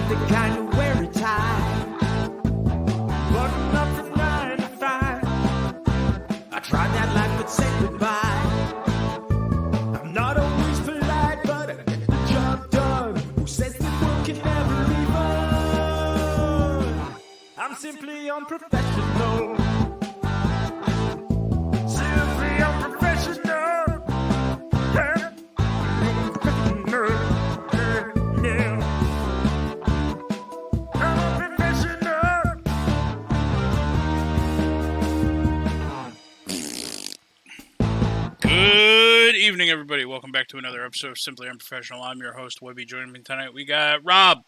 the kind who wear a tie. Button up from 9 to 5. I tried that life but said goodbye. I'm not always polite, but I get the job done. Who says the world can never be fun? I'm simply unprofessional. Simply unprofessional. Yeah. Unprofessional. Yeah. Unprofessional. Good evening, everybody. Welcome back to another episode of Simply Unprofessional. I'm your host, Webby. Joining me tonight, we got Rob.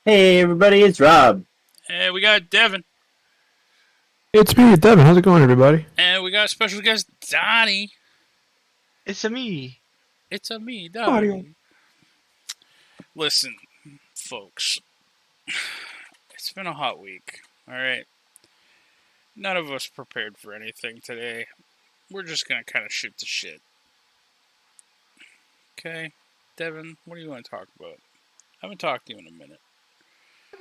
Hey, everybody, it's Rob. And we got Devin. It's me, Devin. How's it going, everybody? And we got special guest, Donnie. It's a me. It's a me, Donnie. Listen, folks. It's been a hot week, alright? None of us prepared for anything today. We're just going to kind of shoot the shit. Okay? Devin, what do you want to talk about? I haven't talked to you in a minute.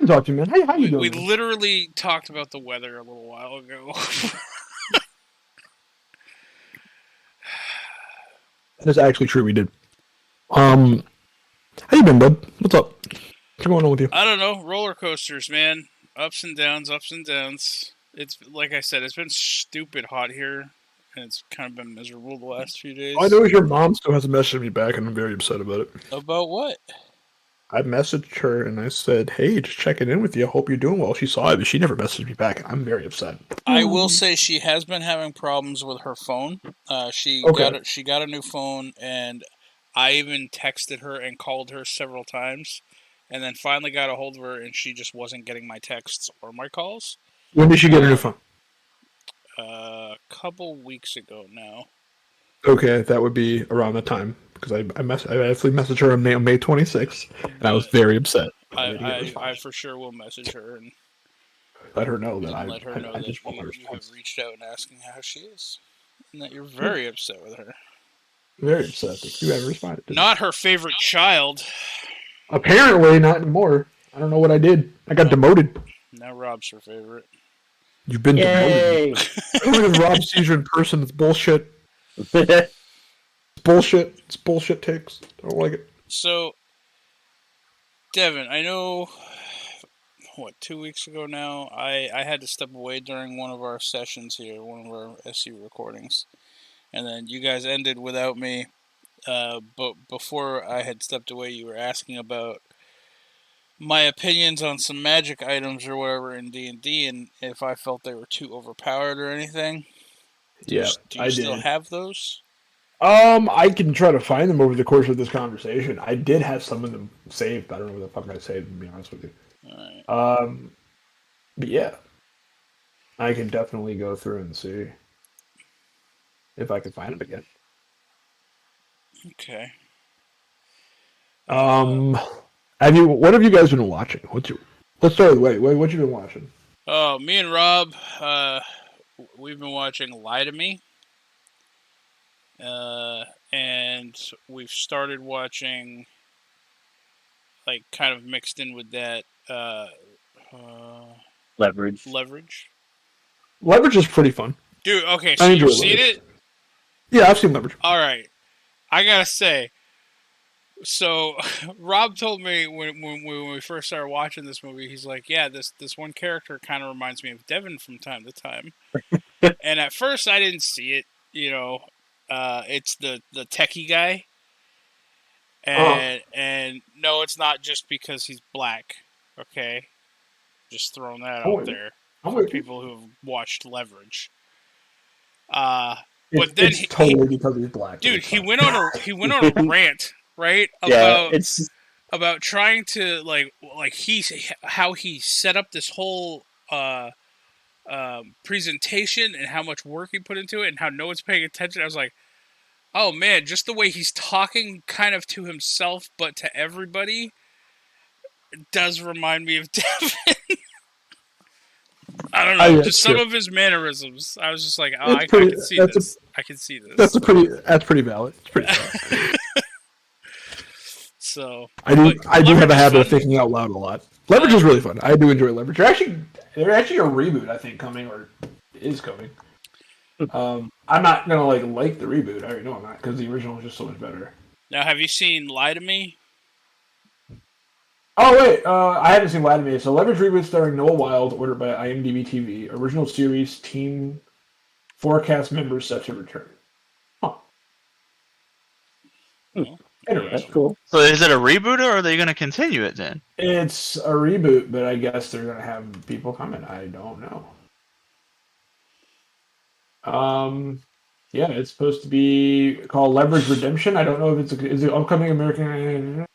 Talk to you, man. Hey, how you doing? We literally talked about the weather a little while ago. That's actually true. We did. How you been, bud? What's up? What's going on with you? I don't know. Roller coasters, man. Ups and downs, ups and downs. It's like I said, it's been stupid hot here, and it's kind of been miserable the last few days. All I know is your mom still hasn't messaged me back, and I'm very upset about it. About what? I messaged her and I said, "Hey, just checking in with you. I hope you're doing well." She saw it, but she never messaged me back. I'm very upset. I will say she has been having problems with her phone. She got a new phone, and I even texted her and called her several times, and then finally got a hold of her, and she just wasn't getting my texts or my calls. When did she get a new phone? A couple weeks ago now. Okay, that would be around the time because I actually messaged her on May 26th, and I was very upset. I for sure will message her and let her know that let her know that you have reached out and asking how she is, and that you're very upset with her. Very upset that you haven't responded. Not her favorite child. Apparently, not anymore. I don't know what I did. I got demoted. Now Rob's her favorite. You've been demoted. Because Rob sees you in person. It's bullshit. It's bullshit. It's bullshit takes. I don't like it. So, Devin, I know, 2 weeks ago now, I had to step away during one of our sessions here, one of our SU recordings. And then you guys ended without me. But before I had stepped away, you were asking about my opinions on some magic items or whatever in D&D, and if I felt they were too overpowered or anything. Do you still have those? I can try to find them over the course of this conversation. I did have some of them saved, but I don't know what the fuck I saved, to be honest with you. Alright. But yeah. I can definitely go through and see if I can find them again. Okay. What have you guys been watching? Let's start with what you been watching? Oh, me and Rob, we've been watching Lie to Me. And we've started watching, like, kind of mixed in with that, Leverage. Leverage is pretty fun. Dude, okay, so you've seen it? Yeah, I've seen Leverage. Alright. I gotta say, so Rob told me when we first started watching this movie, he's like, yeah, this one character kind of reminds me of Devin from time to time. And at first I didn't see it, it's the techie guy. And no, it's not just because he's black. Okay? Just throwing that out there for people who have watched Leverage. But then it's totally because he's black. Dude, he went on a rant, right? About trying to how he set up this whole presentation and how much work he put into it and how no one's paying attention. I was like, oh man, just the way he's talking kind of to himself but to everybody does remind me of Devin. I don't know, just some of his mannerisms. I was just like, oh, I can see this. I can see this. That's pretty valid. It's pretty valid. So I do have a Leverage is habit of fun. thinking out loud a lot. Leverage is really fun. I do enjoy Leverage. There's actually a reboot I think coming or is coming. I'm not gonna like the reboot. I already know I'm not because the original was just so much better. Now, have you seen Lie to Me? Oh wait, I haven't seen Lie to Me. So Leverage reboot starring Noah Wild, ordered by IMDb TV. Original series team forecast members set to return. Huh. Well, That's cool. So is it a reboot or are they going to continue it then? It's a reboot, but I guess they're gonna have people coming. I don't know. Yeah, it's supposed to be called Leverage Redemption. I don't know if is it upcoming American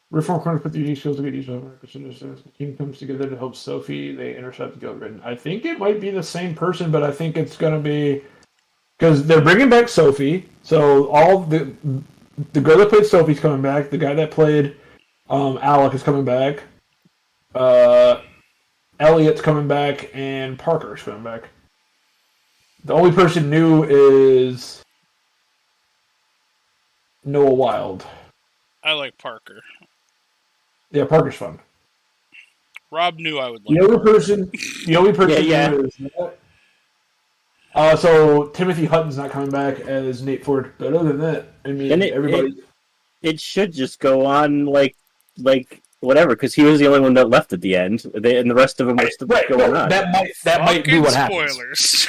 Reform Corners put the unique skills to get each other. The team comes together to help Sophie. They intercept Gilbert. I think it might be the same person, but I think it's gonna be because they're bringing back Sophie. So all the girl that played Sophie's coming back. The guy that played Alec is coming back. Elliot's coming back, and Parker's coming back. The only person new is Noah Wild. I like Parker. Yeah, Parker's fun. Rob knew I would like The only Parker. person new is so Timothy Hutton's not coming back as Nate Ford. But other than that, I mean, And everybody. it should just go on like whatever, because he was the only one that left at the end. And the rest of them are still going on. That might be Fucking what happens. spoilers.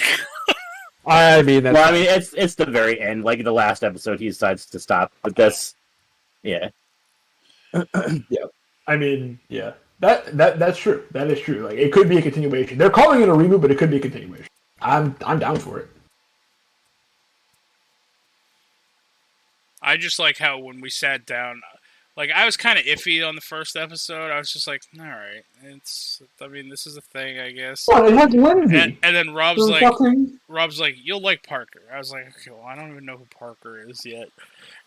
I mean, that's Well, I mean, it's the very end, like the last episode. He decides to stop, but that's yeah. yeah. I mean, yeah. That's true. That is true. Like, it could be a continuation. They're calling it a reboot, but it could be a continuation. I'm down for it. I just like how when we sat down, like I was kind of iffy on the first episode. I was just like, all right, this is a thing, I guess. Well, it has Lindsay. And then Rob's like, you'll like Parker. I was like, okay, well, I don't even know who Parker is yet.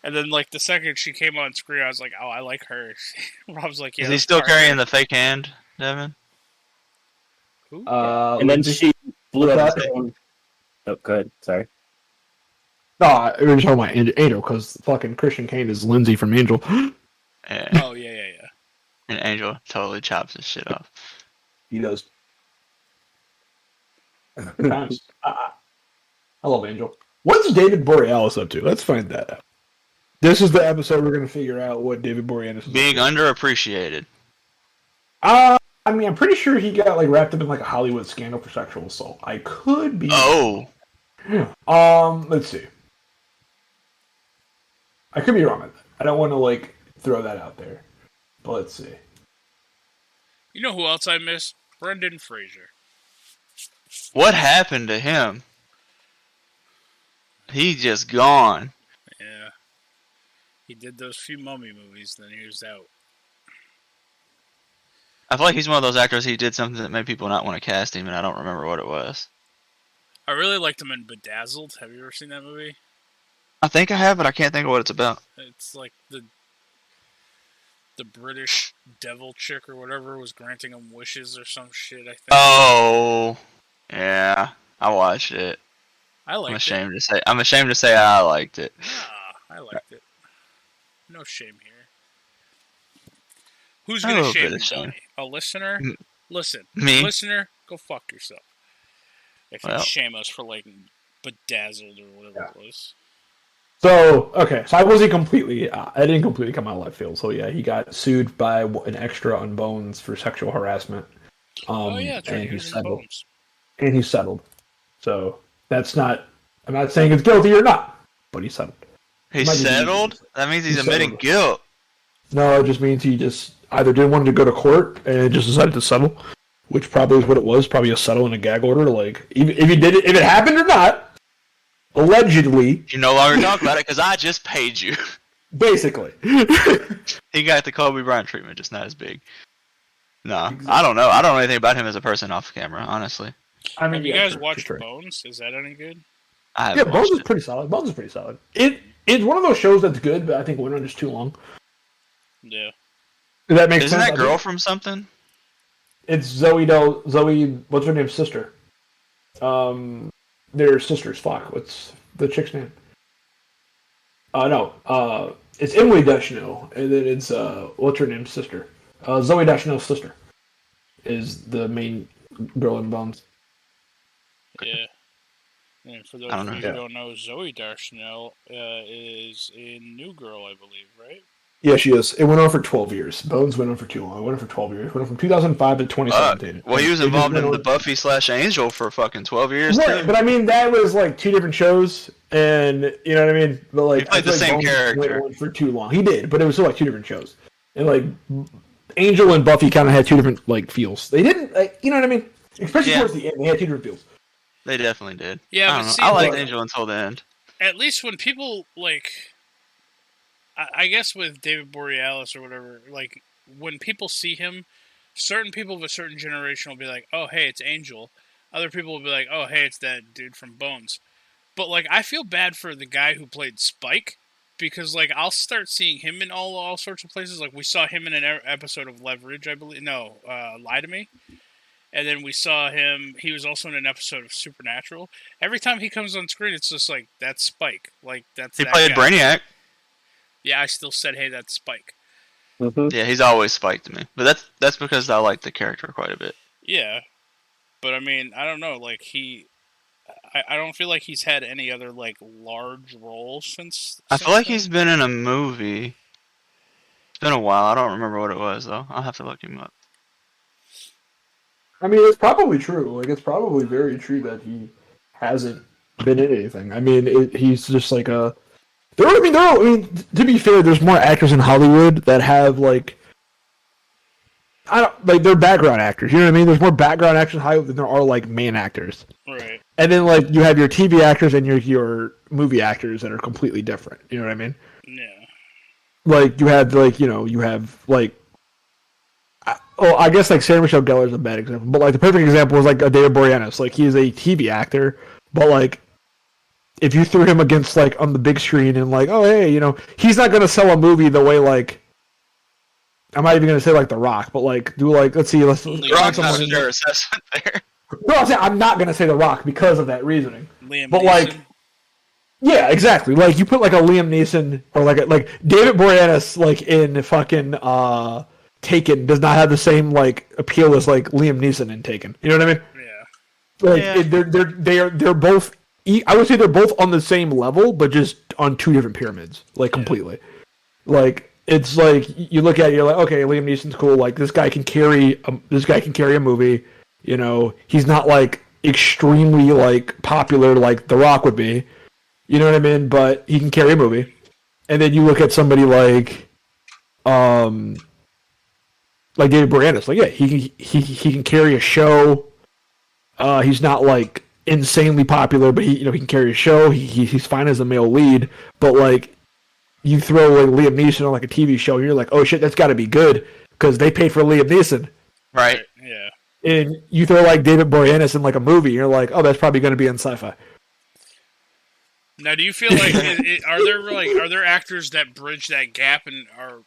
And then like the second she came on screen, I was like, oh, I like her. Rob's like, yeah. Is he still carrying the fake hand, Devin? Who? And then she blew up his own. Oh, good. Sorry. No, we were talking about Angel because fucking Christian Kane is Lindsay from Angel. Yeah. Oh yeah. And Angel totally chops his shit off. He does. I love Angel. What's David Borealis up to? Let's find that out. This is the episode we're going to figure out what David Borealis is Being underappreciated. I mean, I'm pretty sure he got wrapped up in a Hollywood scandal for sexual assault. I could be. Oh. Let's see. I could be wrong on that. I don't want to throw that out there, but let's see. You know who else I miss? Brendan Fraser. What happened to him? He just gone. Yeah. He did those few Mummy movies, then he was out. I feel like he's one of those actors. He did something that made people not want to cast him, and I don't remember what it was. I really liked him in Bedazzled. Have you ever seen that movie? I think I have, but I can't think of what it's about. It's like the British devil chick or whatever was granting him wishes or some shit, I think. Oh, yeah, I watched it. I liked it. I'm ashamed to say I liked it. Nah, I liked it. No shame here. Who's gonna Oh, shame bit of shame. Donnie? A listener? Listen, Me? listener, go fuck yourself. If you Well. shame us for Bedazzled or whatever it was. So, okay, so I wasn't completely, I didn't completely come out of left field. So yeah, he got sued by an extra on Bones for sexual harassment. Oh yeah, that's right. And He was in settled. Bones. And he settled. So that's not, I'm not saying it's guilty or not, but he settled. He Might be settled? easy. That means he's He admitting settled. guilt. No, it just means he just either didn't want to go to court and just decided to settle, which probably is what it was, probably a settle and a gag order. Even if if it happened or not, allegedly, You no longer talk about it because I just paid you. basically. He got the Kobe Bryant treatment, just not as big. No, I don't know. I don't know anything about him as a person off camera, honestly. I mean, Have you yeah, guys sure, watched sure. Bones? Is that any good? I Yeah, haven't Bones watched is it. pretty solid. Bones is pretty solid. It's one of those shows that's good, but I think it went on just too long. Yeah. Does that make Isn't sense? that girl from something? It's Zoe, what's her name? Sister. They're sisters. Fuck. What's the chick's name? No. it's Emily Deschanel, and then it's what's her name, sister, Zoe Deschanel's sister, is the main girl in Bones. Yeah. And for those I of don't you know. who don't know, Zoe Deschanel is in New Girl, I believe, right? Yeah, she is. It went on for 12 years. Bones went on for too long. It went on for 12 years. It went on from 2005 to 2017. Well, he was It just involved went in on- the Buffy / Angel for fucking 12 years Right, too. but I mean that was like 2 different shows, and you know what I mean. But like, He played I feel the like same Bones character. went on for too long. He did, but it was still like 2 different shows, and like Angel and Buffy kind of had 2 different like feels. They didn't, like, you know what I mean. Especially Yeah. towards the end, they had 2 different feels. They definitely did. Yeah, I but don't know. see, I liked like- Angel until the end. At least when people, like... I guess with David Borealis or whatever, like, when people see him, certain people of a certain generation will be like, oh, hey, it's Angel. Other people will be like, oh, hey, it's that dude from Bones. But, like, I feel bad for the guy who played Spike, because, like, I'll start seeing him in all sorts of places. Like, we saw him in an episode of Leverage, I believe. No, Lie to Me. And then we saw him, he was also in an episode of Supernatural. Every time he comes on screen, it's just like, that's Spike. Like, that's He that played guy. Brainiac. Yeah, I still said, hey, that's Spike. Mhm. Yeah, he's always Spike to me. But that's because I like the character quite a bit. Yeah. But, I mean, I don't know, like, I don't feel like he's had any other, like, large roles since I feel like then. he's been in a movie. It's been a while. I don't remember what it was though. I'll have to look him up. I mean, it's probably true. Like, it's probably very true that he hasn't been in anything. I mean, he's just like a. I mean, to be fair, there's more actors in Hollywood that have like. They're background actors. You know what I mean? There's more background actors in Hollywood than there are like main actors. Right. And then like you have your TV actors and your movie actors that are completely different. You know what I mean? Yeah. Like you have like. I guess like Sarah Michelle Gellar is a bad example, but like the perfect example is like a David Boreanaz. Like he's a TV actor, but like if you threw him against like on the big screen and like, oh hey, you know, he's not gonna sell a movie the way like I'm not even gonna say like The Rock, but like do like let's Rock's not someone a in fair assessment there. No, I'm not gonna say The Rock because of that reasoning. Liam But Neeson. like, yeah, exactly. Like you put like a Liam Neeson or like David Boreanaz like in fucking Taken does not have the same like appeal as like Liam Neeson in Taken. You know what I mean? Yeah. Like Yeah. they're both. I would say they're both on the same level, but just on 2 different pyramids, like completely. Like it's like you look at it, you're like, okay, Liam Neeson's cool. Like this guy can carry a movie. You know, he's not like extremely like popular like The Rock would be. You know what I mean? But he can carry a movie. And then you look at somebody like David Boreanaz, like yeah, he can carry a show. He's not like insanely popular, but he can carry a show. He's fine as a male lead, but like you throw like Liam Neeson on like a TV show, and you're like, oh shit, that's got to be good because they paid for Liam Neeson. Right. Yeah. And you throw like David Boreanaz in like a movie, you're like, oh, that's probably going to be in sci-fi. Now, do you feel like are there actors that bridge that gap and are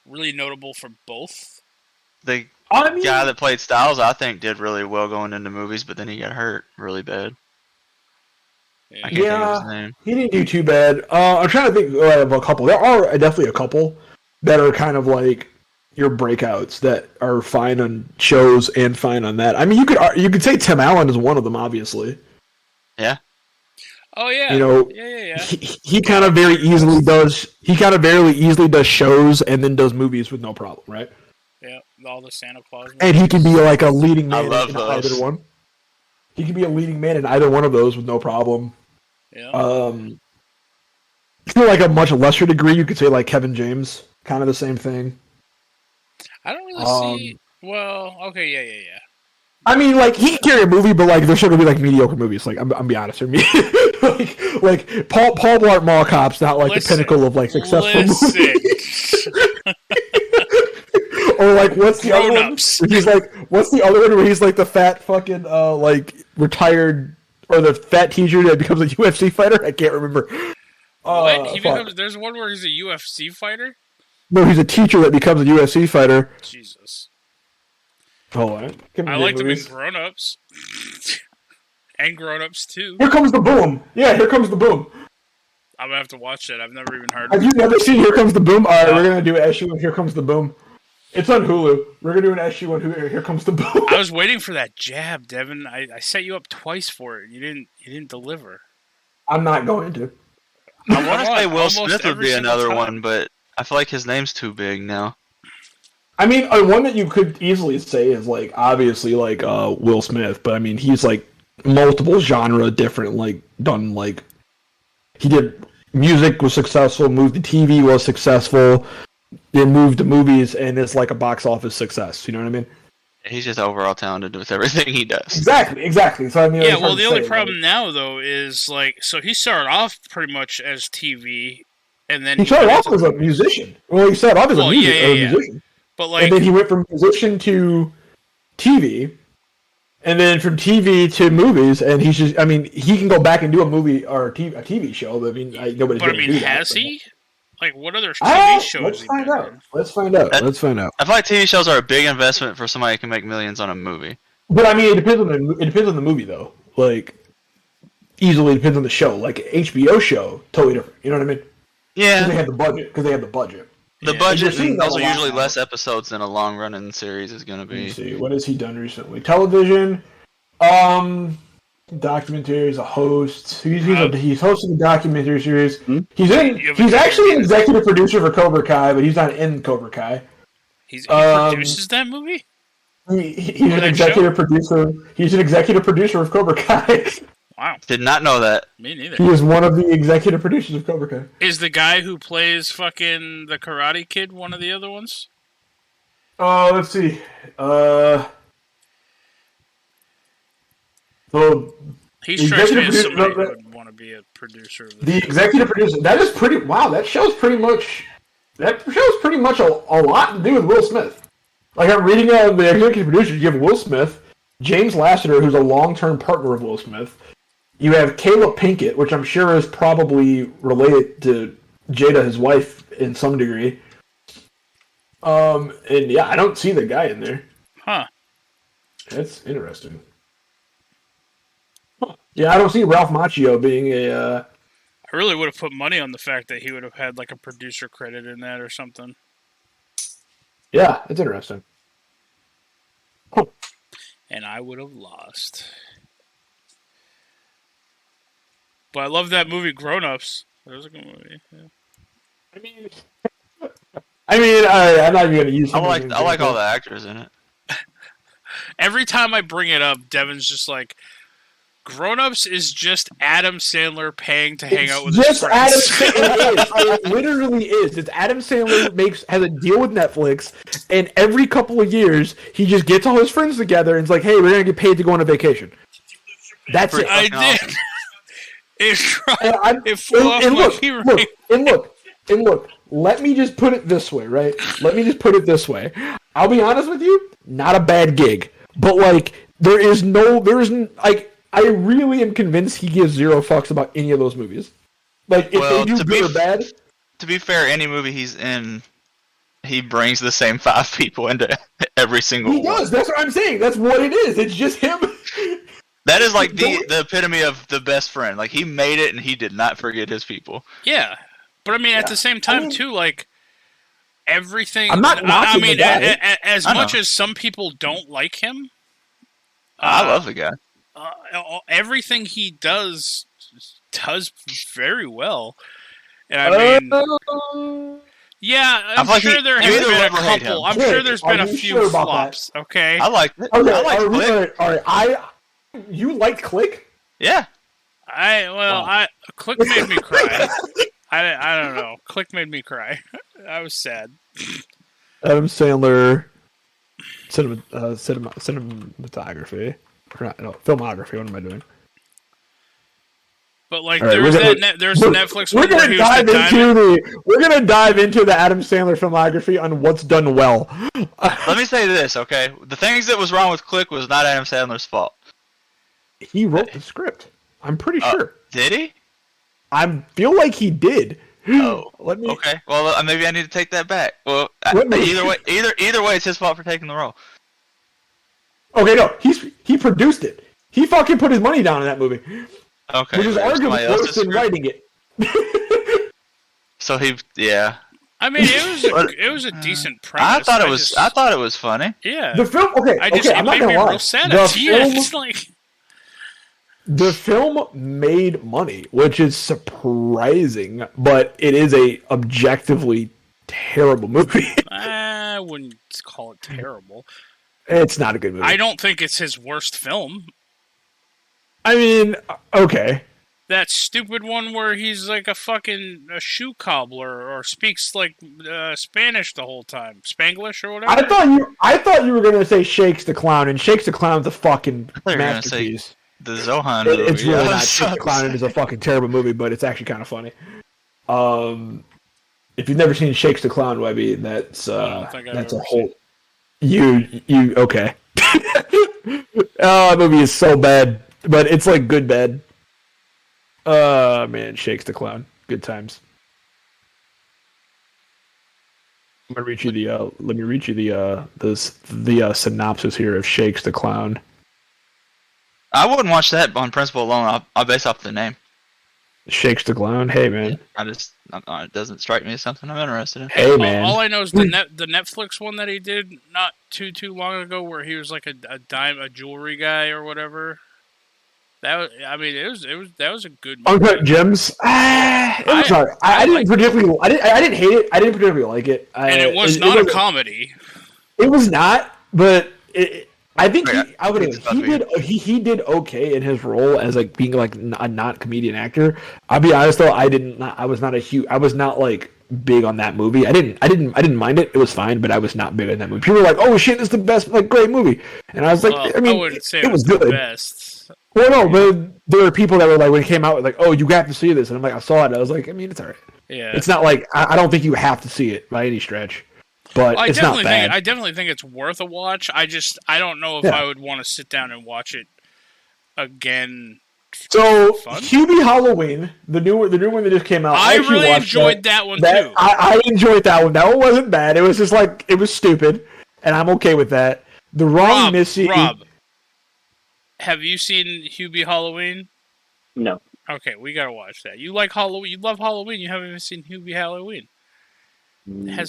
really notable for both? The I mean, guy that played Styles, I think, did really well going into movies, but then he got hurt really bad. Yeah. I can't think of his name. he didn't do too bad. I'm trying to think of a couple. There are definitely a couple that are kind of like your breakouts that are fine on shows and fine on that. I mean, you could say Tim Allen is one of them, obviously. Yeah. Oh yeah. You know, Yeah. he kind of very easily does shows and then does movies with no problem, right? Yeah. All the Santa Claus. And he can be like a leading I man love in those. either one. He can be a leading man in either one of those with no problem. Yeah. To like a much lesser degree, you could say like Kevin James, kind of the same thing. I don't really see. Well, okay, yeah. I mean, like he can carry a movie, but like they're still gonna be like mediocre movies. Like I'm be honest with me, like Paul Blart Mall Cop's not like the pinnacle of like successful movies. Or like what's the other one? Grown-ups. Where he's like, what's the other one where he's like the fat fucking like retired or the fat teacher that becomes a UFC fighter? I can't remember. What? Fuck. There's one where he's a UFC fighter? No, he's a teacher that becomes a UFC fighter. Jesus. Oh, I liked him in Grown Ups. And Grown Ups too. Here comes the boom. Yeah, here comes the boom. I'm gonna have to watch it. I've never even heard Have of you it. never seen Here Comes the Boom? All right, we're gonna do SU1 Here Comes the Boom. It's on Hulu. We're gonna do an SU1 Here Comes the Boom. I was waiting for that jab, Devin. I set you up twice for it. You didn't deliver. I'm not going to. I want to say Will Almost Smith would every be single another time. one, but I feel like his name's too big now. I mean, one that you could easily say is like obviously like Will Smith, but I mean he's like multiple genre different, like done like he did music was successful, moved to TV was successful, then moved to movies and it's like a box office success. You know what I mean? He's just overall talented with everything he does. Exactly. So I mean, Yeah, it's hard well, to the only say, problem now though is like, so he started off pretty much as TV, and then he started went off into- as a musician. Well, he started off as a musician, But like, and then he went from musician to TV, and then from TV to movies, and he's just—I mean, he can go back and do a movie or a TV show, but I mean, nobody's but I going to mean, do that. has he? Like, what other TV shows? Let's has he find been out. in? Let's find out. Let's find out. I feel like TV shows are a big investment for somebody who can make millions on a movie. But I mean, it depends on the movie, though. Like, easily depends on the show. Like HBO show, totally different. You know what I mean? Yeah. Because they have the budget. The Yeah. budget, You're seeing and that those a are lot usually now. less episodes than a long-running series is going to Let me be. see. What has he done recently? Television. Documentaries, a host. He's hosting a documentary series. He's actually an executive producer for Cobra Kai, but he's not in Cobra Kai. He produces that movie. He's an that executive producer. He's an executive producer of Cobra Kai. Wow, Did not know that. me neither. He is one of the executive producers of Cobra Kai. Is the guy who plays fucking the Karate Kid one of the other ones? Let's see. So He The strikes me executive as somebody producer- who would want to be a producer of the this. executive producer. That is pretty. Wow, that show's pretty much a lot to do with Will Smith. Like I'm reading the executive producers. You have Will Smith, James Lasseter, who's a long-term partner of Will Smith. You have Caleb Pinkett, which I'm sure is probably related to Jada, his wife, in some degree. And yeah, I don't see the guy in there. Huh. That's interesting. Huh. Yeah, I don't see Ralph Macchio being a. I really would have put money on the fact that he would have had like a producer credit in that or something. Yeah, it's interesting. And I would have lost. But I love that movie, Grown Ups. That was a good movie. Yeah. I'm not even going to use. I like all the actors in it. Every time I bring it up, Devin's just like, Grown Ups is just Adam Sandler paying to hang out with his friends. Adam Sandler. It literally is. It's Adam Sandler has a deal with Netflix, and every couple of years he just gets all his friends together and it's like, "Hey, we're gonna get paid to go on a vacation." That's it. I did. It flew off and my look, keyring. look. Let me just put it this way, right? Let me just put it this way. I'll be honest with you, not a bad gig, but like there isn't like. I really am convinced he gives zero fucks about any of those movies. Like, if they do good or bad. To be fair, any movie he's in, he brings the same 5 people into every single one. He does. That's what I'm saying. That's what it is. It's just him. That is like the epitome of the best friend. Like, he made it and he did not forget his people. Yeah. But I mean, at the same time, too, like, everything. I'm not knocking the guy. As much as some people don't like him. I love the guy. Everything he does very well, and I mean, yeah, I'm sure there has been a couple. I'm sure there's been a few flops. Okay, I like it. Okay, I like Click. all right. You liked Click? Yeah. Click made me cry. I don't know. Click made me cry. I was sad. Adam Sandler, cinematography. Filmography. What am I doing? But like, Right, there's a Netflix one where he was We're gonna dive into the Adam Sandler filmography on what's done well. Let me say this, okay? The things that was wrong with Click was not Adam Sandler's fault. He wrote the script. I'm pretty sure. Did he? I feel like he did. Oh, Let me. okay. Well, maybe I need to take that back. Well, either way, it's his fault for taking the role. Okay, no, he produced it. He fucking put his money down in that movie. Okay. Which is arguably worse than writing it. So yeah. I mean, it was a decent premise. I thought it was funny. Yeah. The film, okay, it I'm not made gonna me lie. real sad at the end. It's like... The film made money, which is surprising, but it is a objectively terrible movie. I wouldn't call it terrible. It's not a good movie. I don't think it's his worst film. I mean, okay. That stupid one where he's like a shoe cobbler or speaks like Spanish the whole time, Spanglish or whatever. I thought you were gonna say Shakes the Clown, and Shakes the Clown's a fucking masterpiece. The Zohan movie. It's really not. Shakes the Clown is a fucking terrible movie, but it's actually kind of funny. If you've never seen Shakes the Clown, Webby, that's a whole. You okay? That movie is so bad, but it's like good bad. Man, Shakes the Clown. Good times. I'm gonna read you the synopsis here of Shakes the Clown. I wouldn't watch that on principle alone. I'll base off the name. Shakes the Clown. Hey man. It doesn't strike me as something I'm interested in. Hey man. All I know is the Netflix one that he did not too long ago, where he was like a jewelry guy or whatever. That was a good movie. Uncut Gems. It was alright. I didn't hate it. I didn't particularly like it. And it was not a comedy. It was not, but I think he did okay in his role as like being like a not comedian actor. I'll be honest though, I was not like big on that movie. I didn't mind it. It was fine, but I was not big on that movie. People were like, "Oh shit, this is the best like great movie," and I was like, I wouldn't say it was good. The best. Well, no, but there were people that were like, when it came out, like, "Oh, you have to see this," and I'm like, I saw it. I was like, I mean, it's alright. Yeah, it's not like I don't think you have to see it by any stretch, but it's not bad. I definitely think it's worth a watch. I don't know if I would want to sit down and watch it again. So, Hubie Halloween, the new one that just came out. I really enjoyed that one too. I enjoyed that one. That one wasn't bad. It was just like it was stupid, and I'm okay with that. The Wrong Missy. Rob, have you seen Hubie Halloween? No. Okay, we gotta watch that. You like Halloween? You love Halloween. You haven't even seen Hubie Halloween.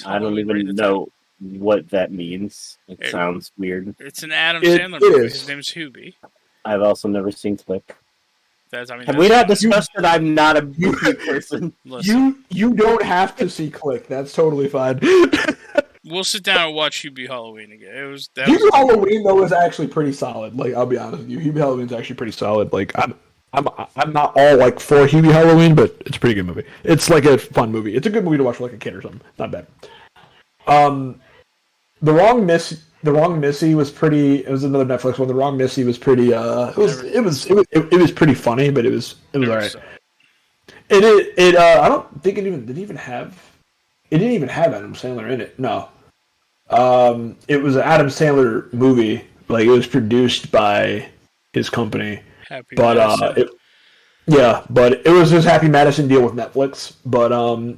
I don't even know what that means. It sounds weird. It's an Adam Sandler movie. His name's Hubie. I've also never seen Click. Have we not discussed that I'm not a movie person? You don't have to see Click. That's totally fine. We'll sit down and watch Hubie Halloween again. Hubie Halloween though is actually pretty solid. Like I'll be honest with you, Hubie Halloween's actually pretty solid. Like I'm not all like for Hubie Halloween, but it's a pretty good movie. It's like a fun movie. It's a good movie to watch for like a kid or something. Not bad. The Wrong Missy was pretty. It was another Netflix one. The Wrong Missy was pretty. It was pretty funny, but it was alright. I don't think it didn't even have Adam Sandler in it. No. It was an Adam Sandler movie. Like it was produced by his company. But it was his Happy Madison deal with Netflix. But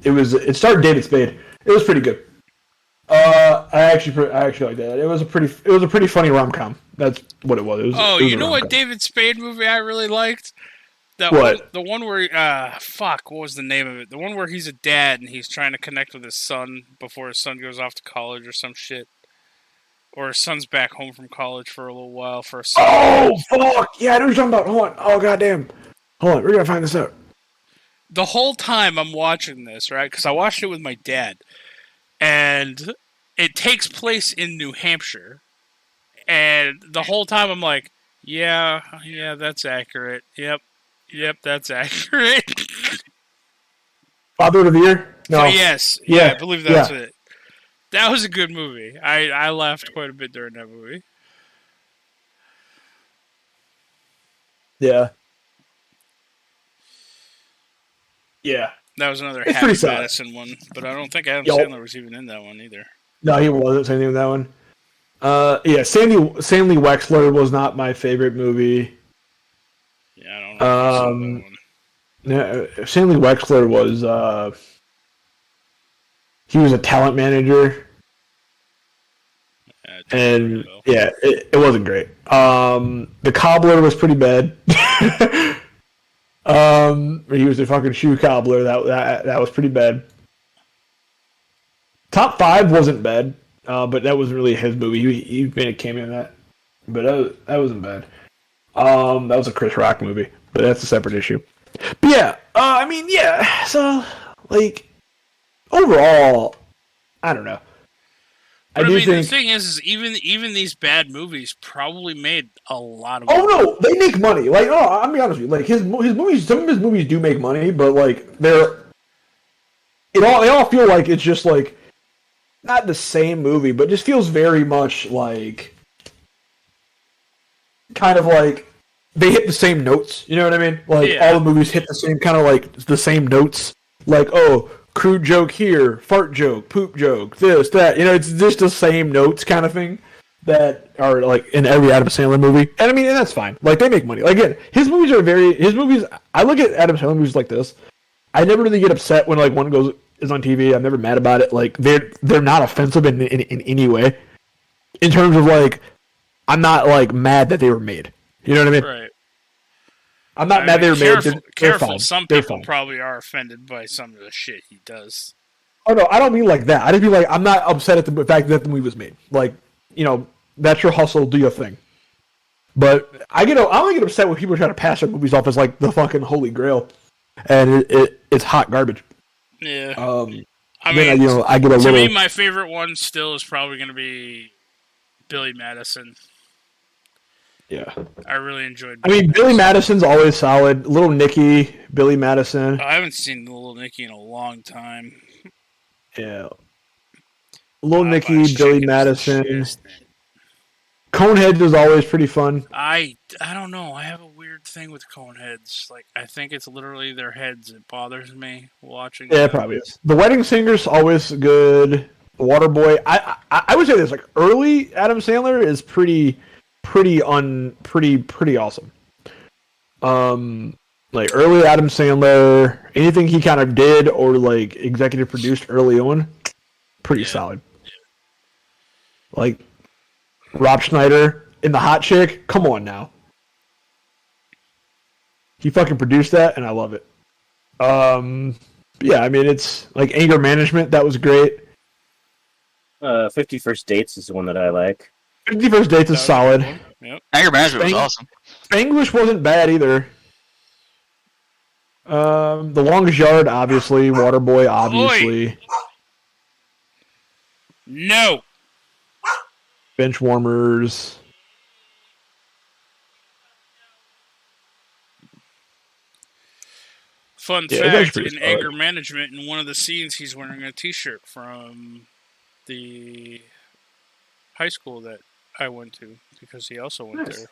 it starred David Spade. It was pretty good. I actually like that. It was a pretty funny rom-com. That's what it was. You know what David Spade movie I really liked? The one where what was the name of it? The one where he's a dad and he's trying to connect with his son before his son goes off to college or some shit. Or his son's back home from college for a little while for a son. Oh fuck! Yeah, I know what you're talking about. Hold on. Oh goddamn. Hold on, we're gonna find this out. The whole time I'm watching this, right? Because I watched it with my dad. And it takes place in New Hampshire. And the whole time I'm like, yeah, that's accurate. Yep, that's accurate. Father of the Year? No. So yes. Yeah, I believe that's it. That was a good movie. I laughed quite a bit during that movie. Yeah. Yeah. That was another Happy Madison one, but I don't think Adam Sandler was even in that one either. No, he wasn't saying anything with that one. Sandy Wexler was not my favorite movie. Yeah, I don't know. Yeah, Sandy Wexler was he was a talent manager, and it wasn't great. The Cobbler was pretty bad. He was a fucking shoe cobbler. That was pretty bad. Top 5 wasn't bad, but that wasn't really his movie. He made a cameo in that, but that wasn't bad. That was a Chris Rock movie, but that's a separate issue. But yeah, I mean, yeah. So, like, overall, I don't know. But I do mean, think the thing is even these bad movies probably made a lot of oh money. no, they make money. Like, oh, I'll be honest with you. Like his movies, some of his movies do make money, but like they all feel like it's just like not the same movie, but just feels very much like kind of like they hit the same notes. You know what I mean? Like all the movies hit the same kind of like the same notes. Like crude joke here, fart joke, poop joke, this, that. You know, it's just the same notes kind of thing that are like in every Adam Sandler movie. And I mean, and that's fine. Like they make money. Like again, his movies. I look at Adam Sandler movies like this. I never really get upset when like one is on TV. I'm never mad about it. Like they're not offensive in any way. In terms of like, I'm not like mad that they were made. You know what I mean? Right. I'm not mad they were made. Careful. Fine. Some people probably are offended by some of the shit he does. Oh no, I don't mean like that. I just mean like I'm not upset at the fact that the movie was made. Like, you know, that's your hustle, do your thing. But I only get upset when people try to pass their movies off as like the fucking holy grail, and it's hot garbage. Yeah. I mean, I get a little. To me, my favorite one still is probably going to be Billy Madison. Yeah. I really enjoyed. I mean, Billy Madison's always solid. Little Nicky, Billy Madison. I haven't seen Little Nicky in a long time. Yeah. Little Nicky, Billy Madison. Coneheads is always pretty fun. I don't know. I have a weird thing with Coneheads. Like, I think it's literally their heads. It bothers me watching. Yeah, it probably is. The Wedding Singer's always good. The Waterboy. I would say this, like, early Adam Sandler is pretty awesome. Like early Adam Sandler, anything he kind of did or like executive produced early on, pretty solid. Like Rob Schneider in The Hot Chick, come on now. He fucking produced that and I love it. Yeah, I mean it's like Anger Management, that was great. 50 First Dates is the one that I like. 50 First Dates is solid. Yep. Anger Management was awesome. Spanglish wasn't bad either. The Longest Yard, obviously. Waterboy, obviously. Oi. No. Benchwarmers. Fun fact, in Anger Management, in one of the scenes, he's wearing a t-shirt from the high school that I went to, because he also went there.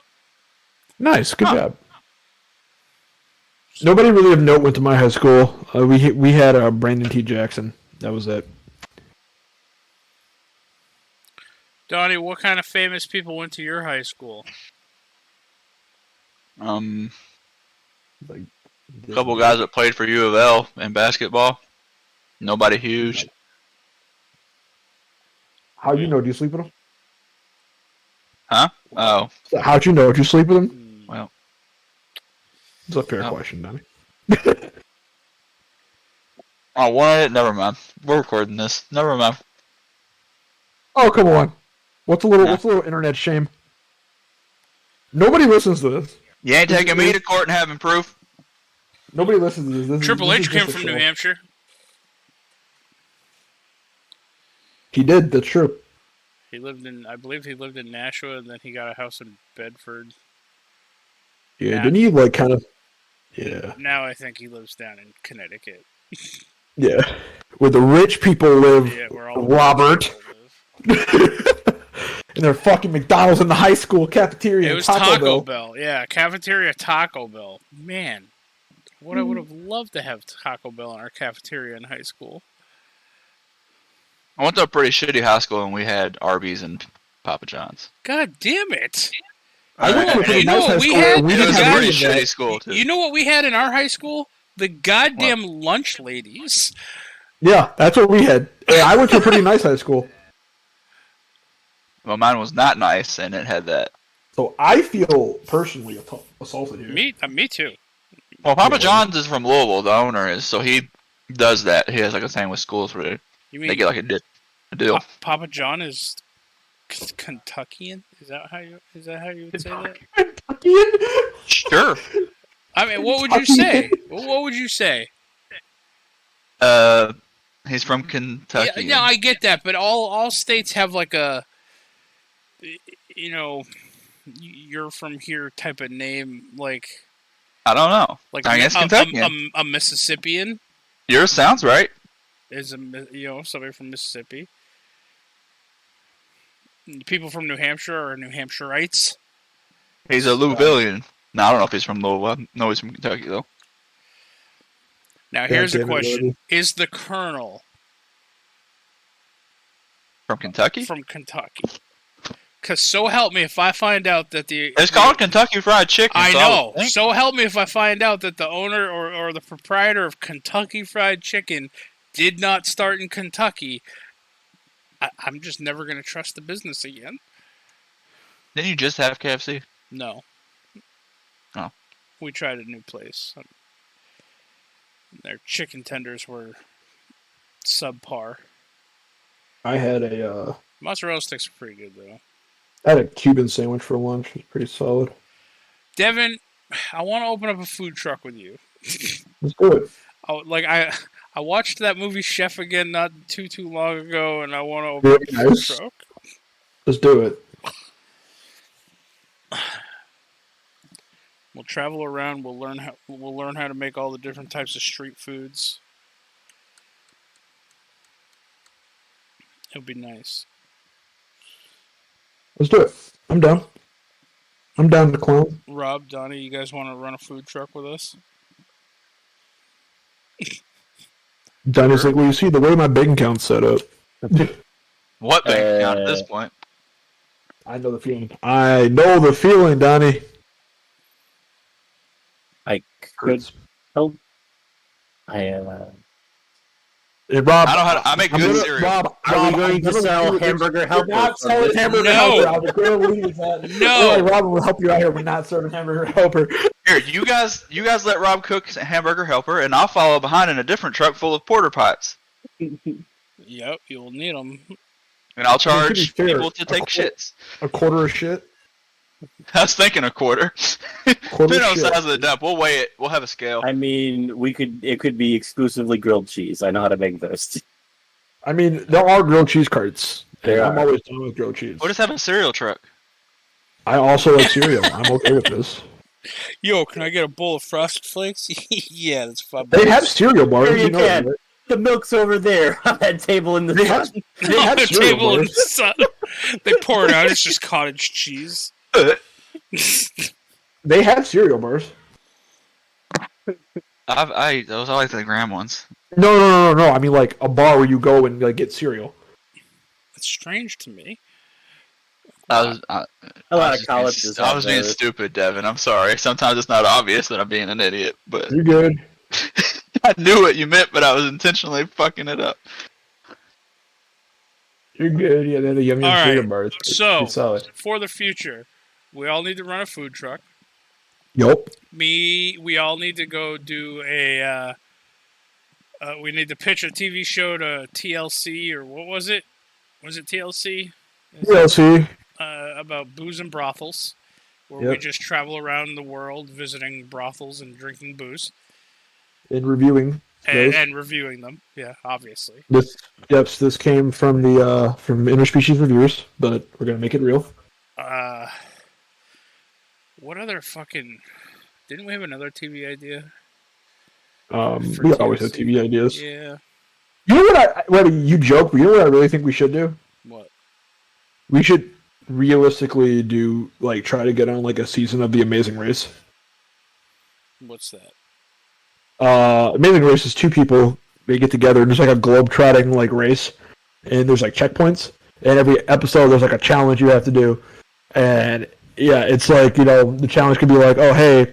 Nice, good job. Nobody really of note went to my high school. We had Brandon T. Jackson. That was it. Donnie, what kind of famous people went to your high school? A couple guys that played for U of L in basketball. Nobody huge. How'd you know? Do you sleep with them? Huh? Oh. How'd you know? Did you sleep with them? Well. It's a fair question, Donnie. Oh, what? Never mind. We're recording this. Never mind. Oh, come on. What's a little internet shame? Nobody listens to this. You ain't taking me to court and having proof. Nobody listens to this. Triple H came from New Hampshire. He did. That's true. I believe he lived in Nashua, and then he got a house in Bedford. Yeah, didn't he like kind of? Yeah. Now I think he lives down in Connecticut. Yeah, where the rich people live. Yeah, where all Robert. And they're fucking McDonald's in the high school cafeteria. It was Taco Bell. Yeah, cafeteria Taco Bell. Man, what I would have loved to have Taco Bell in our cafeteria in high school. I went to a pretty shitty high school and we had Arby's and Papa John's. God damn it! I went to a pretty nice high school. It was a pretty shitty school too. You know what we had in our high school? The goddamn lunch ladies. Yeah, that's what we had. Yeah, I went to a pretty nice high school. Well, mine was not nice, and it had that. So I feel personally assaulted here. Me too. Well, Papa John's is from Louisville. The owner is, so he does that. He has like a thing with schools where they get like a dip. A deal. Papa John is Kentuckian. Is that how you would say that? Kentuckian? Sure. I mean, what would you say? What would you say? He's from Kentucky. Yeah, no, I get that, but all states have like a, you're from here type of name, like. I don't know. Like I guess Kentuckian. A Mississippian. Yours sounds right. Is somebody from Mississippi. People from New Hampshire are New Hampshireites. He's a Louisvillian. No, I don't know if he's from Louisville. No, he's from Kentucky though. Now here's the question: is the Colonel from Kentucky? From Kentucky. Because so help me if I find out that it's called Kentucky Fried Chicken. I know. So help me if I find out that the owner or the proprietor of Kentucky Fried Chicken did not start in Kentucky. I'm just never going to trust the business again. Didn't you just have KFC? No. Oh. We tried a new place. Their chicken tenders were subpar. I had a mozzarella sticks are pretty good though. I had a Cuban sandwich for lunch. It was pretty solid. Devin, I want to open up a food truck with you. Let's do it. I watched that movie Chef again not too long ago, and I want to open up a food truck. Let's do it. We'll travel around. We'll learn how to make all the different types of street foods. It'll be nice. Let's do it. I'm down. I'm down to clown. Rob, Donnie, you guys want to run a food truck with us? Donnie's like, well, you see, the way my bank account's set up. What bank account at this point? I know the feeling. I know the feeling, Donnie. I could help. Hey, Rob, I know how to. I make good cereal. Rob, are we going to sell Hamburger Helper? We're not selling Hamburger Helper. I was going to leave that. No. Rob will help you out here. We're not serving Hamburger Helper. Here, you guys let Rob cook Hamburger Helper, and I'll follow behind in a different truck full of porter pots. Yep, you'll need them. And I'll charge people to take shits. A quarter of shit? I was thinking a quarter. Depending on the size of the dump, we'll weigh it. We'll have a scale. I mean, it could be exclusively grilled cheese. I know how to make those. I mean, there are grilled cheese carts. I'm always done with grilled cheese. We'll just have a cereal truck. I also like cereal. I'm okay with this. Yo, can I get a bowl of Frosted Flakes? Yeah, that's $5. They have cereal bars. Sure you know can. that. The milk's over there on that table in the sun. They have cereal table in bars. the sun. They pour it out. It's just cottage cheese. They have cereal bars. I like the gram ones. No. I mean, like a bar where you go and like get cereal. It's strange to me. A lot of colleges. I was being stupid, Devin. I'm sorry. Sometimes it's not obvious that I'm being an idiot, but You're good. I knew what you meant, but I was intentionally fucking it up. You're good. Yeah, they're the yummy All cereal right. bars. So, solid. for the future, we all need to run a food truck. Yup. We all need to go do a. We need to pitch a TV show to TLC or what was it? Was it TLC? TLC. About booze and brothels, where we just travel around the world visiting brothels and drinking booze. And reviewing. And reviewing them. Yeah, obviously. This came from the from Interspecies Reviewers, but we're gonna make it real. What other fucking? Didn't we have another TV idea? We always have TV ideas. Yeah. You know what you joke, but you know what I really think we should do? What? We should realistically do, like, try to get on, like, a season of The Amazing Race. What's that? Amazing Race is two people, they get together, and there's, like, a globe-trotting, like, race, and there's, like, checkpoints, and every episode there's, like, a challenge you have to do, and, yeah, it's like, you know, the challenge could be like, oh, hey,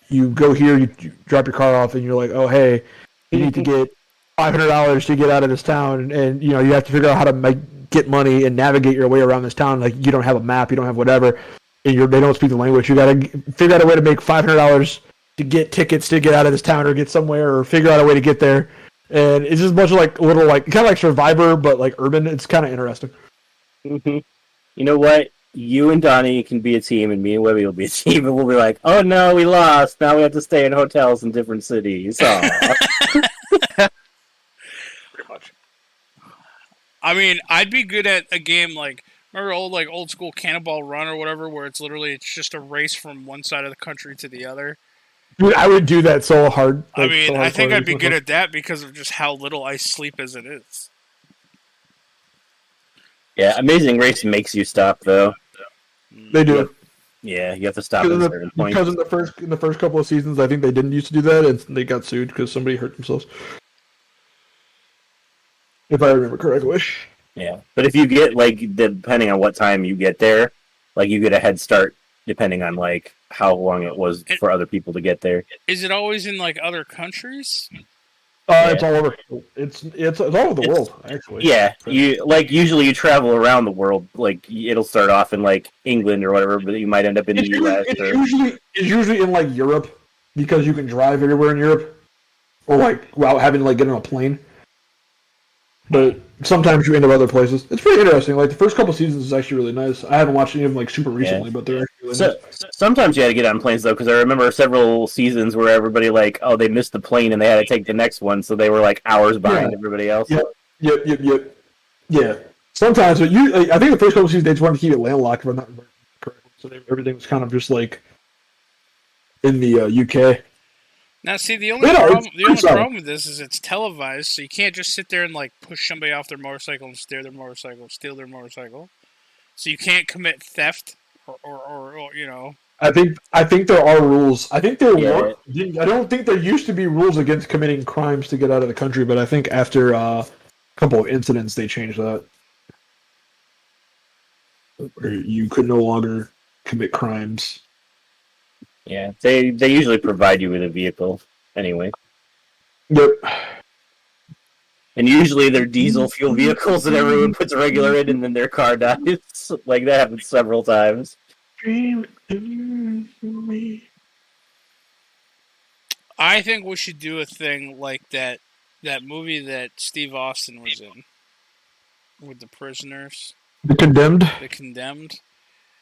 you go here, you drop your car off, and you're like, oh, hey, you need to get $500 to get out of this town, and you know you have to figure out how to get money and navigate your way around this town. Like you don't have a map, you don't have whatever, and they don't speak the language. You got to figure out a way to make $500 to get tickets to get out of this town or get somewhere, or figure out a way to get there. And it's just a bunch of like little like kind of like Survivor, but like urban. It's kind of interesting. You know what? You and Donnie can be a team, and me and Webby will be a team, and we'll be like, "Oh no, we lost! Now we have to stay in hotels in different cities." Aw. Pretty much. I mean, I'd be good at a game like remember old school Cannonball Run or whatever, where it's just a race from one side of the country to the other. Dude, I would do that so hard. I mean, I think I'd be good at that because of just how little I sleep as it is. Yeah, Amazing Race makes you stop though. They do. Yeah, you have to stop at a certain point. Because in the first couple of seasons, I think they didn't used to do that, and they got sued because somebody hurt themselves. If I remember correctly. Yeah, but if you get depending on what time you get there, like you get a head start depending on like how long it was for other people to get there. Is it always in like other countries? It's all over. It's all over the world, actually. Yeah, usually you travel around the world. Like it'll start off in like England or whatever, but you might end up in the US. It's usually in like Europe because you can drive everywhere in Europe, or like without having to like get on a plane. But sometimes you end up other places. It's pretty interesting. Like the first couple seasons is actually really nice. I haven't watched any of them like super recently, but they're actually really nice. Sometimes you had to get on planes though, because I remember several seasons where everybody they missed the plane and they had to take the next one, so they were like hours behind everybody else. Yep. Yeah. Sometimes, but I think the first couple seasons they just wanted to keep it landlocked, if I'm not correct. So everything was kind of just like in the UK. Now, see, the only problem with this is it's televised, so you can't just sit there and like push somebody off their motorcycle and steal their motorcycle. So you can't commit theft or you know. I think there are rules. I think there were. I don't think there used to be rules against committing crimes to get out of the country, but I think after a couple of incidents they changed that, where you could no longer commit crimes. Yeah, they usually provide you with a vehicle anyway. Yep. And usually they're diesel fuel vehicles and everyone puts a regular in and then their car dies. Like that happens several times. I think we should do a thing like that movie that Steve Austin was in with the prisoners. The Condemned.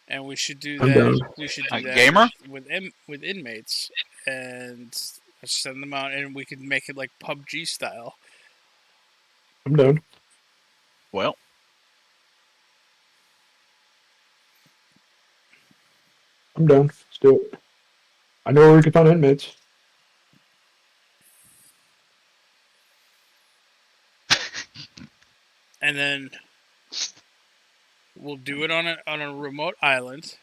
And we should do I'm that. down. We should do that Gamer? with inmates and send them out, and we could make it like PUBG style. I'm down. Well, I'm down. Let's do it. I know where we can find inmates. And then we'll do it on a remote island,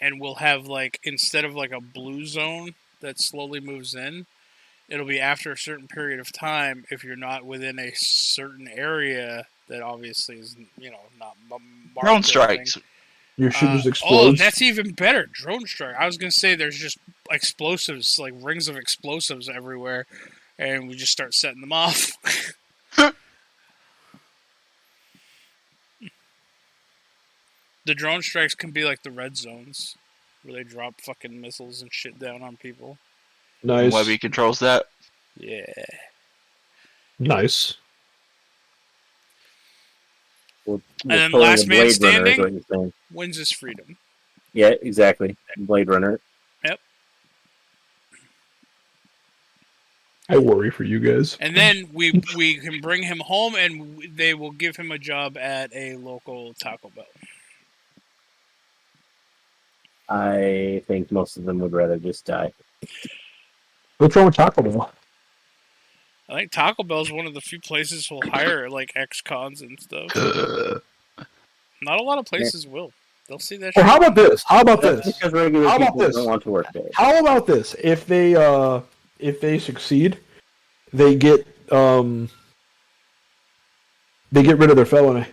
and we'll have like instead of like a blue zone that slowly moves in, it'll be after a certain period of time if you're not within a certain area that obviously is not marked. drone strikes. Your shit just explodes. Oh, that's even better. Drone strike. I was gonna say there's just explosives, like rings of explosives everywhere, and we just start setting them off. The drone strikes can be like the red zones, where they drop fucking missiles and shit down on people. Nice. Webby controls that. Yeah. Nice. And then last man standing wins his freedom. Yeah, exactly. Blade Runner. Yep. I worry for you guys. And then we can bring him home, and they will give him a job at a local Taco Bell. I think most of them would rather just die. What's wrong with Taco Bell? I think Taco Bell is one of the few places who'll hire like ex-cons and stuff. Not a lot of places will. They'll see that. Well, how about this? Because regular people don't want to work there. How about this? If they succeed, they get rid of their felony.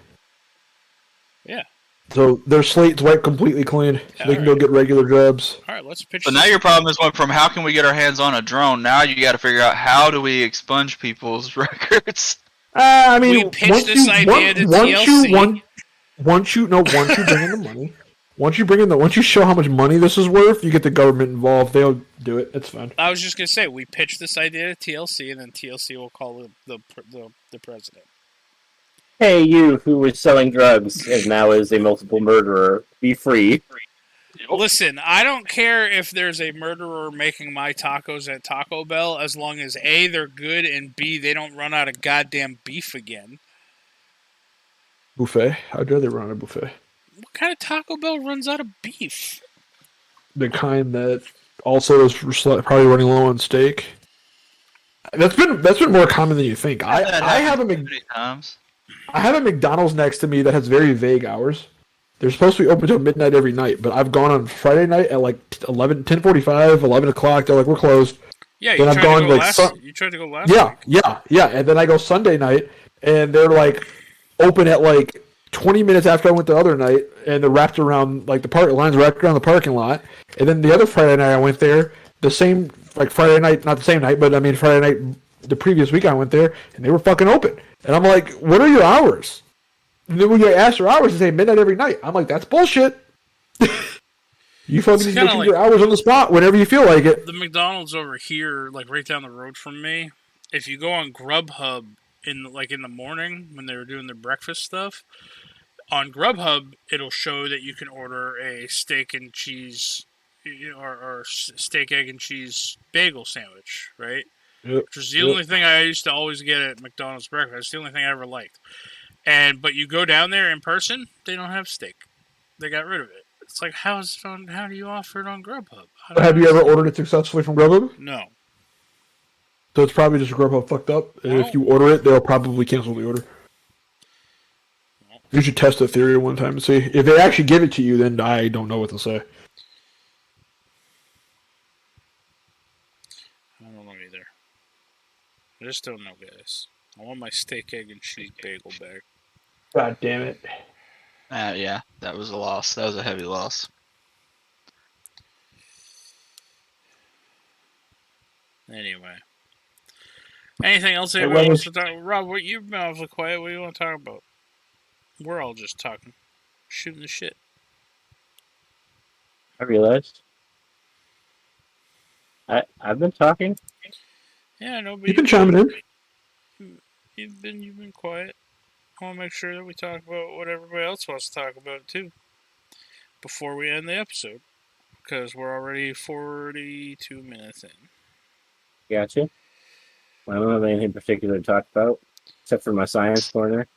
Yeah. So their slate's wiped completely clean. So they can go get regular jobs. All right, let's pitch. So now your problem is went from how can we get our hands on a drone? Now you got to figure out how do we expunge people's records. We pitched this idea to TLC. Once you bring in the money, Once you show how much money this is worth, you get the government involved. They'll do it. It's fine. I was just gonna say we pitch this idea to TLC, and then TLC will call the president. Hey, you who was selling drugs and now is a multiple murderer, be free. Listen, I don't care if there's a murderer making my tacos at Taco Bell, as long as A, they're good, and B, they don't run out of goddamn beef again. Buffet? I'd rather run a buffet. What kind of Taco Bell runs out of beef? The kind that also is probably running low on steak. That's been more common than you think. I have a McDonald's next to me that has very vague hours. They're supposed to be open till midnight every night, but I've gone on Friday night at like 10:45, 11 o'clock. They're like, we're closed. Yeah, you tried to go last week. Yeah. And then I go Sunday night, and they're like open at like 20 minutes after I went the other night, and they're wrapped around like the lines wrapped around the parking lot. And then the other Friday night I went there, the same like Friday night, not the same night, but I mean Friday night the previous week I went there, and they were fucking open. And I'm like, what are your hours? And then when you ask for hours, they say midnight every night. I'm like, that's bullshit. You fucking make your hours on the spot whenever you feel like it. The McDonald's over here, like right down the road from me, if you go on Grubhub in the morning when they were doing their breakfast stuff, on Grubhub it'll show that you can order a steak and cheese or steak, egg, and cheese bagel sandwich, right? Yep. Which was the only thing I used to always get at McDonald's breakfast. It's the only thing I ever liked. But you go down there in person, they don't have steak. They got rid of it. It's like, how do you offer it on Grubhub? Have you ever ordered it successfully from Grubhub? No. So it's probably just Grubhub fucked up. And if you order it, they'll probably cancel the order. You should test the theory one time and see. If they actually give it to you, then I don't know what to say. I don't know either. I just don't know, guys. I want my steak, egg, and cheese bagel back. God damn it. Yeah, that was a loss. That was a heavy loss. Anyway. Anything else anybody wants to talk about? Rob, you've been awfully quiet. What do you want to talk about? We're all just talking. Shooting the shit. I realized. I've been talking. Yeah, no, but you've been chiming in. You've been quiet. I want to make sure that we talk about what everybody else wants to talk about, too. Before we end the episode. Because we're already 42 minutes in. Gotcha. Well, I don't have anything particular to talk about. Except for my science corner.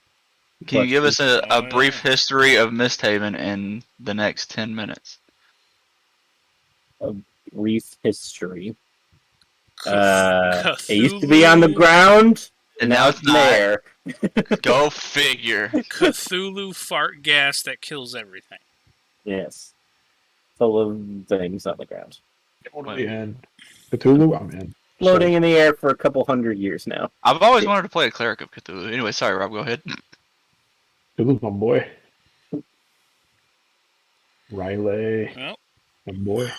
Can you give us a brief history of Misthaven in the next 10 minutes? A brief history. It used to be on the ground, and now it's there. Go figure. Cthulhu fart gas that kills everything. Yes. Full of things on the ground. And Cthulhu, I'm in. Floating in the air for a couple hundred years now. I've always wanted to play a cleric of Cthulhu. Anyway, sorry, Rob, go ahead. Cthulhu's my boy. Riley. Well, my boy.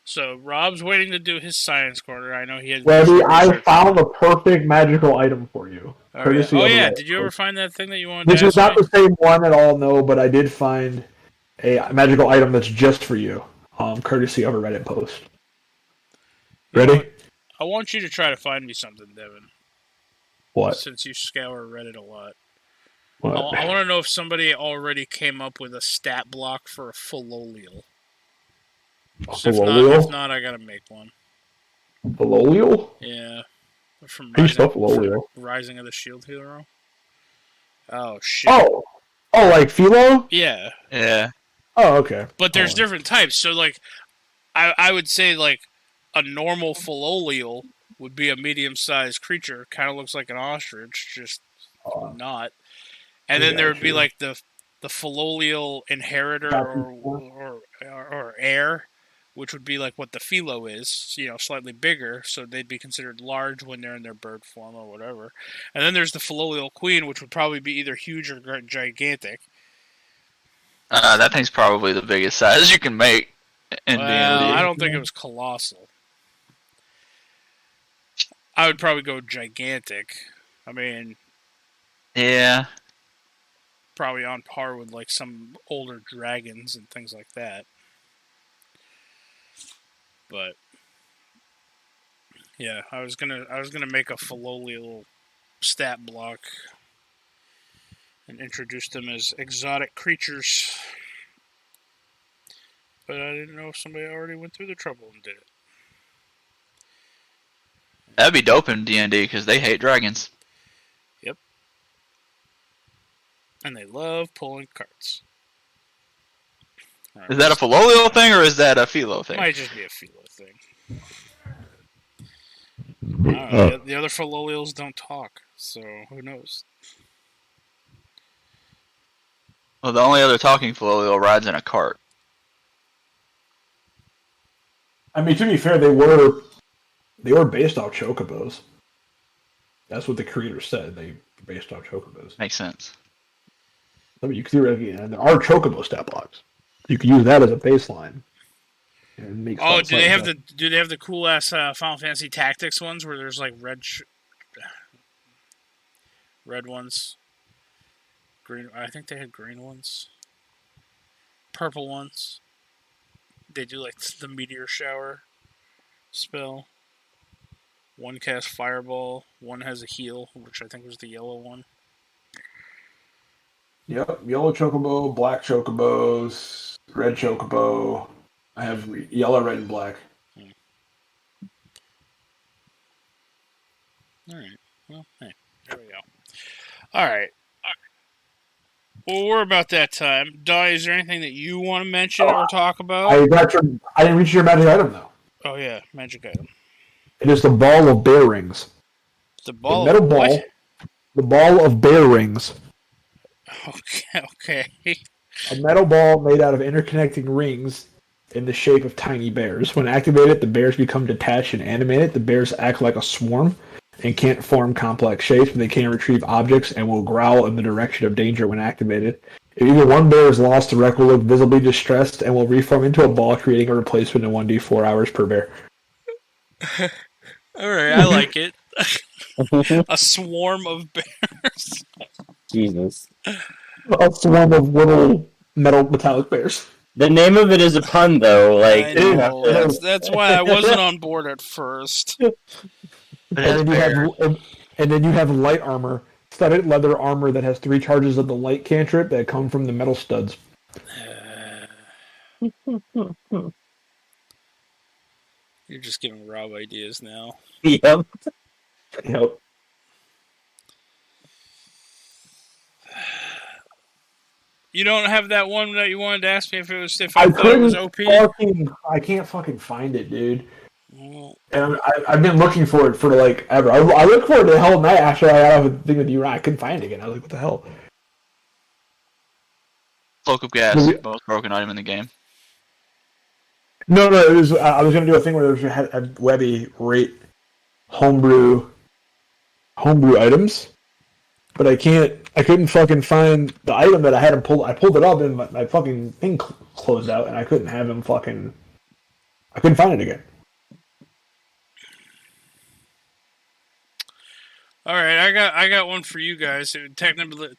So, Rob's waiting to do his science corner. I know he had... Webby, I found the perfect magical item for you. Oh, yeah. Did you ever find that thing that you wanted This to is not the same one at all, no, but I did find a magical item that's just for you. Courtesy of a Reddit post. Ready? I want you to try to find me something, Devin. What? Since you scour Reddit a lot. What? I want to know if somebody already came up with a stat block for a Philolial. If not, I gotta make one. Philolial? Yeah. From Rising of the Shield Hero. Oh, shit. Oh, like Philo? Yeah. Yeah. Oh, okay. But there's different types. So, like, I would say, like, a normal Philolial would be a medium-sized creature. Kind of looks like an ostrich, just not. And then there would be, like, the Philolial Inheritor or Heir, which would be like what the Philo is, slightly bigger, so they'd be considered large when they're in their bird form or whatever. And then there's the Philolial Queen, which would probably be either huge or gigantic. That thing's probably the biggest size you can make in D&D. I don't think it was colossal. I would probably go gigantic. I mean... Yeah. probably on par with like some older dragons and things like that. But yeah, I was gonna make a Philolial stat block and introduce them as exotic creatures. But I didn't know if somebody already went through the trouble and did it. That'd be dope in D&D because they hate dragons. Yep. And they love pulling carts. Right, Is that a Philolial thing or is that a Philo thing? might just be a Philo thing. I don't know. The other Philolials don't talk, so who knows? Well, the only other talking Philolial rides in a cart. I mean, to be fair, they were based off chocobos. That's what the creator said. They based off chocobos. Makes sense. I mean, you could theoretically, and there are chocobo stat blocks. You could use that as a baseline. And make do they have the cool ass Final Fantasy Tactics ones where there's like red ones, green? I think they had green ones, purple ones. They do like the meteor shower spell. One casts fireball. One has a heal, which I think was the yellow one. Yep, yellow chocobo, black chocobos, red chocobo. I have yellow, red, and black. All right. Well, hey, there we go. All right. Well, we're about that time. Donnie, is there anything that you want to mention or talk about? I didn't reach your magic item though. Oh yeah, magic item. It is the ball of bear rings. The ball. The metal of ball. what? The ball of bear rings. Okay. A metal ball made out of interconnecting rings in the shape of tiny bears. When activated, the bears become detached and animated. The bears act like a swarm and can't form complex shapes, but they can retrieve objects and will growl in the direction of danger when activated. If even one bear is lost, the wreck will look visibly distressed and will reform into a ball, creating a replacement in 1d4 hours per bear. Alright, I like it. A swarm of bears. Jesus. A swarm of little metallic bears. The name of it is a pun, though. Like, I know. That's why I wasn't on board at first. And then you have light armor, studded leather armor that has 3 charges of the light cantrip that come from the metal studs. You're just giving Rob ideas now. Yep. Yep. You don't have that one that you wanted to ask me if I thought it was OP? I can't fucking find it, dude. Well, And I've been looking for it for like ever. I looked for it the whole night after I got off the thing with you, and I couldn't find it again. I was like, what the hell? Cloak of Gas, most broken item in the game. No, it was. I was gonna do a thing where there had Webby rate homebrew items, but I couldn't fucking find the item that I had him pull. I pulled it up and my fucking thing closed out, and I couldn't have him fucking. I couldn't find it again. all right, I got one for you guys. It would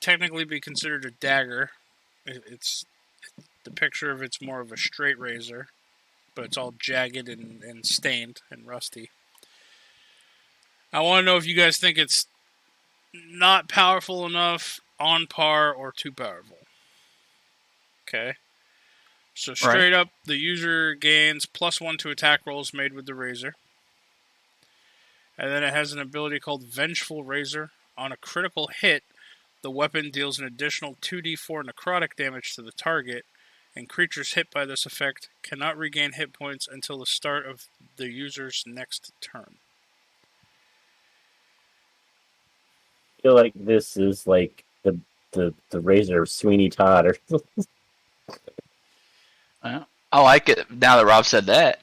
technically be considered a dagger. It's the picture of it's more of a straight razor, but it's all jagged and stained and rusty. I want to know if you guys think it's not powerful enough, on par, or too powerful. Okay. So straight up, the user gains +1 to attack rolls made with the razor. And then it has an ability called Vengeful Razor. On a critical hit, the weapon deals an additional 2d4 necrotic damage to the target, and creatures hit by this effect cannot regain hit points until the start of the user's next turn. I feel like this is like the razor of Sweeney Todd or something. I like it now that Rob said that.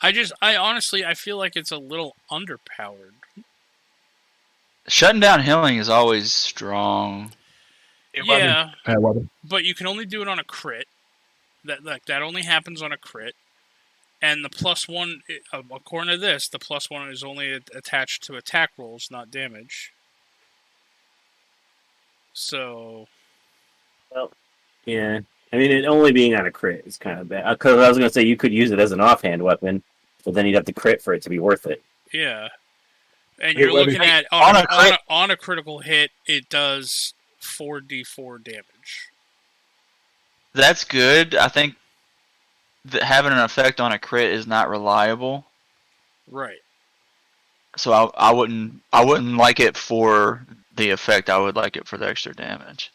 I honestly feel like it's a little underpowered. Shutting down healing is always strong. Yeah, but you can only do it on a crit. That only happens on a crit. And the +1, according to this, the +1 is only attached to attack rolls, not damage. So, Well, yeah. I mean, it only being on a crit is kind of bad. Because I was going to say you could use it as an offhand weapon, but then you'd have to crit for it to be worth it. yeah. And Hey, you're Webby. looking at on a critical hit, it does 4d4 damage. That's good. I think that having an effect on a crit is not reliable. Right. So I wouldn't like it for the effect. I would like it for the extra damage.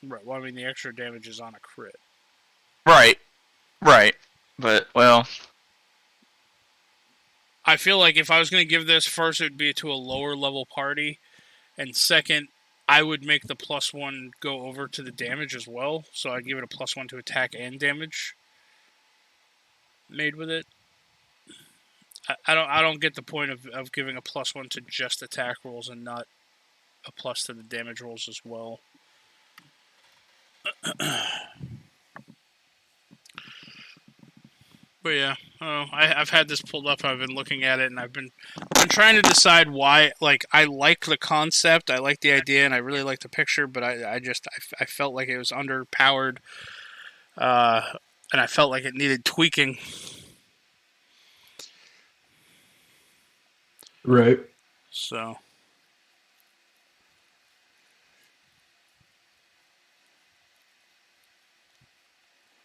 Right. Well, I mean, the extra damage is on a crit. Right. But well, I feel like if I was going to give this, first it would be to a lower level party, and second, I would make the +1 go over to the damage as well. So I'd give it a +1 to attack and damage made with it. I don't get the point of giving a +1 to just attack rolls and not a plus to the damage rolls as well. But yeah, I've had this pulled up. I've been looking at it, and I've been trying to decide why. Like, I like the concept, I like the idea, and I really like the picture. But I felt like it was underpowered, and I felt like it needed tweaking. Right. So.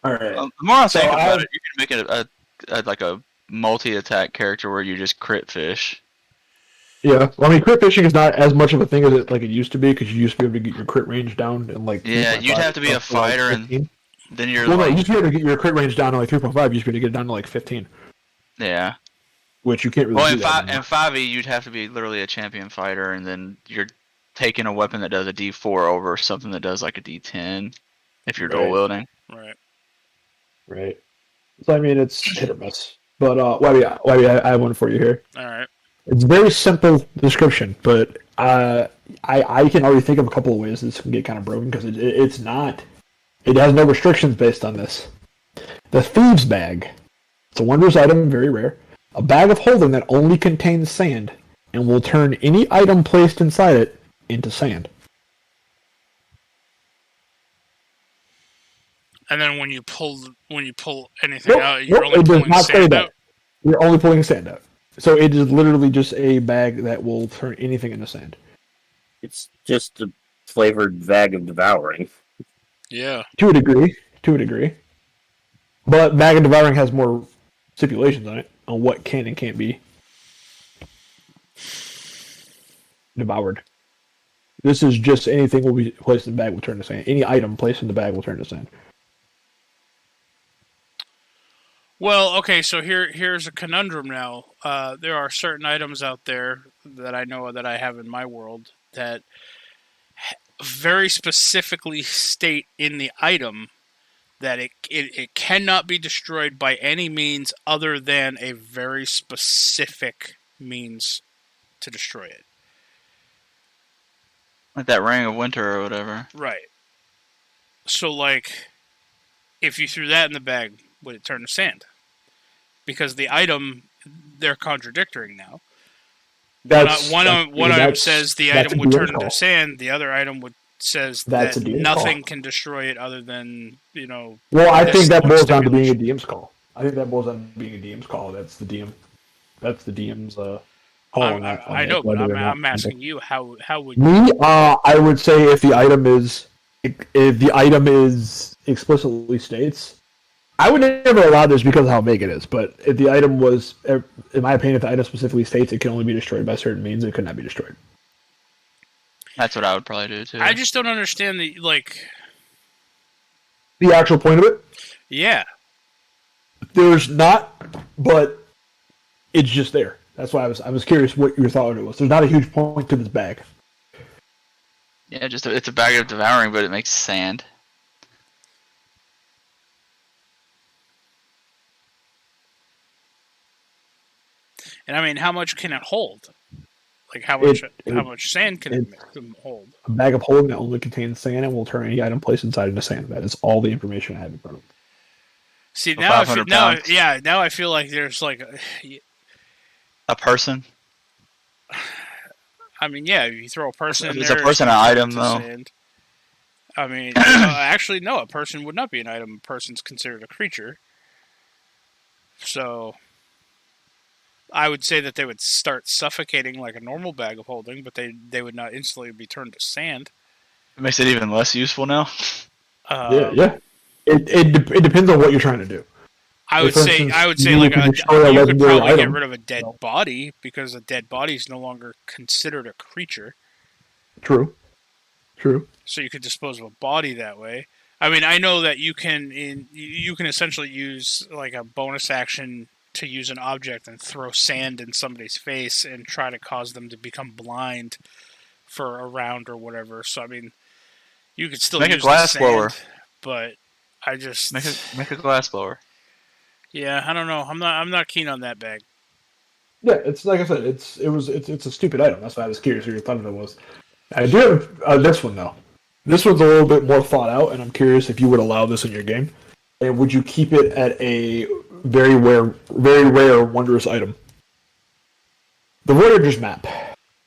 All right. the more I think So about it, you can make it like a multi-attack character where you just crit fish. Yeah. Well, I mean, crit fishing is not as much of a thing as it like it used to be because you used to be able to get your crit range down in like. Yeah, 3.5 you'd have to be a fighter, like and 15. then you're Well, no, like, you used to be able to get your crit range down to like 3.5. You used to be able to get it down to like 15, yeah. which you can't really. Well, do in that anymore. 5e, you'd have to be literally a champion fighter, and then you're taking a weapon that does a D4 over something that does like a D10 if you're dual Right. wielding. Right. Right. So I mean, it's hit or miss. But Webby, I have one for you here. All right. It's a very simple description, but I can already think of a couple of ways this can get kind of broken because it's not. It has no restrictions based on this. The Thieves Bag. It's a wondrous item, very rare. A bag of holding that only contains sand and will turn any item placed inside it into sand. And then when you pull anything out, you're Nope, only it does pulling not say sand that. out. You're only pulling sand out. So it is literally just a bag that will turn anything into sand. It's just a flavored bag of devouring. Yeah. To a degree. But Bag of Devouring has more stipulations on it, on what can and can't be devoured. This is just anything will be placed in the bag will turn to sand. Any item placed in the bag will turn to sand. Well, okay, so here's a conundrum now. There are certain items out there that I know that I have in my world that very specifically state in the item that it cannot be destroyed by any means other than a very specific means to destroy it. Like that Ring of Winter or whatever. Right. So, like, if you threw that in the bag, would it turn to sand? Because the item, they're contradicting now. One item says the item would turn into sand. The other item says that nothing can destroy it other than, Well, I think that boils down to being a DM's call. I think that boils down to being a DM's call. That's the DM. That's the DM's call. I know, but I'm asking you, how would me? I would say if the item is explicitly states, I would never allow this because of how big it is. But if the item was, in my opinion, if the item specifically states it can only be destroyed by certain means, it could not be destroyed. That's what I would probably do too. I just don't understand the actual point of it. Yeah. There's not, but it's just there. That's why I was curious what your thought on it was. There's not a huge point to this bag. Yeah, it's a bag of devouring, but it makes sand. And I mean, how much can it hold? Like how much sand can it hold? A bag of holding that only contains sand and will turn any item placed inside into sand. That is all the information I have in front of me. See, now I feel like there's like a person. I mean, yeah, if you throw a person in Is there... a person an item, though? Sand. I mean, actually, no, a person would not be an item. A person's considered a creature. So, I would say that they would start suffocating like a normal bag of holding, but they would not instantly be turned to sand. It makes it even less useful now. Yeah. It depends on what you're trying to do. I would For say instance, like can you destroy a could legendary probably get item. rid of a dead body because a dead body is no longer considered a creature. True. So you could dispose of a body that way. I mean, I know that you can essentially use like a bonus action to use an object and throw sand in somebody's face and try to cause them to become blind for a round or whatever. So I mean, you could still Make use a glass the sand, blower. but I just Make a glass blower. Yeah, I don't know. I'm not keen on that bag. Yeah, it's like I said, it's a stupid item. That's why I was curious what your thought of it was. I do have this one though. This one's a little bit more thought out, and I'm curious if you would allow this in your game, and would you keep it at a very rare, wondrous item? The Voyager's map,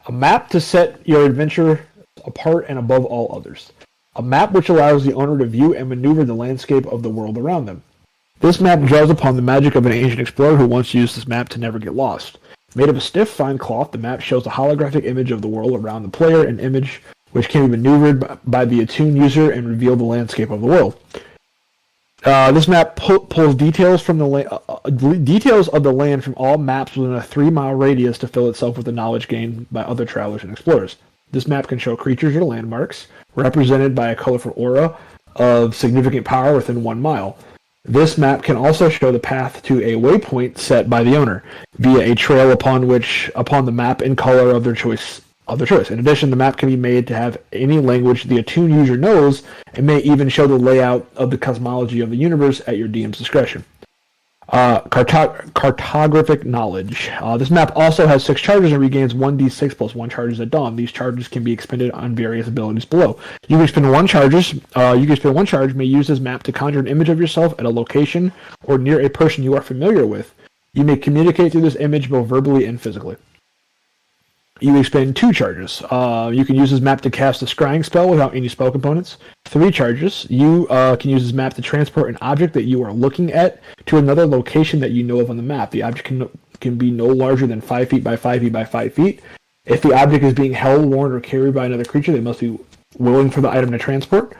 a map to set your adventure apart and above all others. A map which allows the owner to view and maneuver the landscape of the world around them. This map draws upon the magic of an ancient explorer who once used this map to never get lost. Made of a stiff, fine cloth, the map shows a holographic image of the world around the player, an image which can be maneuvered by the attuned user and reveal the landscape of the world. This map pulls details from details of the land from all maps within a 3-mile radius to fill itself with the knowledge gained by other travelers and explorers. This map can show creatures or landmarks, represented by a colorful aura of significant power within 1 mile. This map can also show the path to a waypoint set by the owner via a trail upon the map in color of their choice. In addition, the map can be made to have any language the attuned user knows and may even show the layout of the cosmology of the universe at your DM's discretion. Cartographic knowledge. This map also has 6 charges and regains 1d6 plus 1 charges at dawn. These charges can be expended on various abilities below. You can spend 1 charge, may use this map to conjure an image of yourself at a location or near a person you are familiar with. You may communicate through this image both verbally and physically. You expend 2 charges. You can use this map to cast a scrying spell without any spell components. 3 charges. You can use this map to transport an object that you are looking at to another location that you know of on the map. The object can be no larger than 5 feet by 5 feet by 5 feet. If the object is being held, worn, or carried by another creature, they must be willing for the item to transport.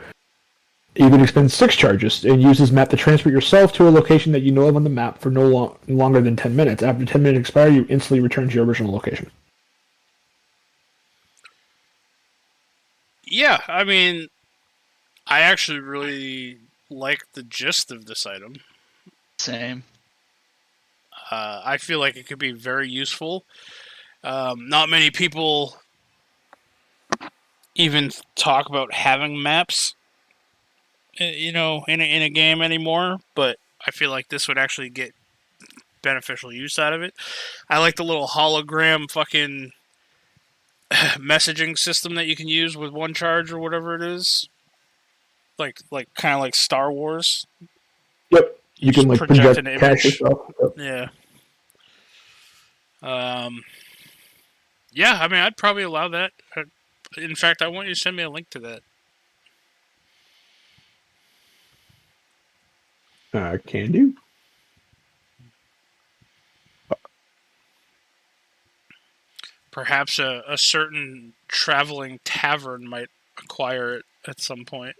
You can expend 6 charges and use this map to transport yourself to a location that you know of on the map for no longer than 10 minutes. After 10 minutes expire, you instantly return to your original location. Yeah, I mean, I actually really like the gist of this item. Same. I feel like it could be very useful. Not many people even talk about having maps, in a game anymore, but I feel like this would actually get beneficial use out of it. I like the little hologram fucking messaging system that you can use with 1 charge or whatever it is. Like kind of like Star Wars. Yep. You can project an image. Yourself. Yep. Yeah. Yeah, I mean, I'd probably allow that. In fact, I want you to send me a link to that. Can do. Perhaps a certain traveling tavern might acquire it at some point.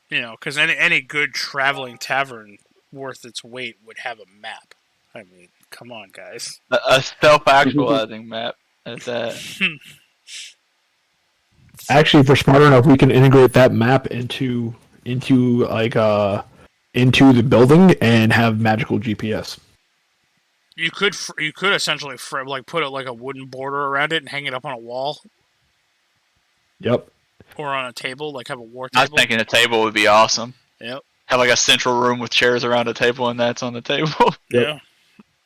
Because any good traveling tavern worth its weight would have a map. I mean, come on, guys. A self-actualizing map at that. Actually, if we're smart enough, we can integrate that map into the building and have magical GPS. You could essentially put it like a wooden border around it and hang it up on a wall. Yep. Or on a table, like have a war table. I was thinking a table would be awesome. Yep. Have like a central room with chairs around a table, and that's on the table. Yep. Yeah.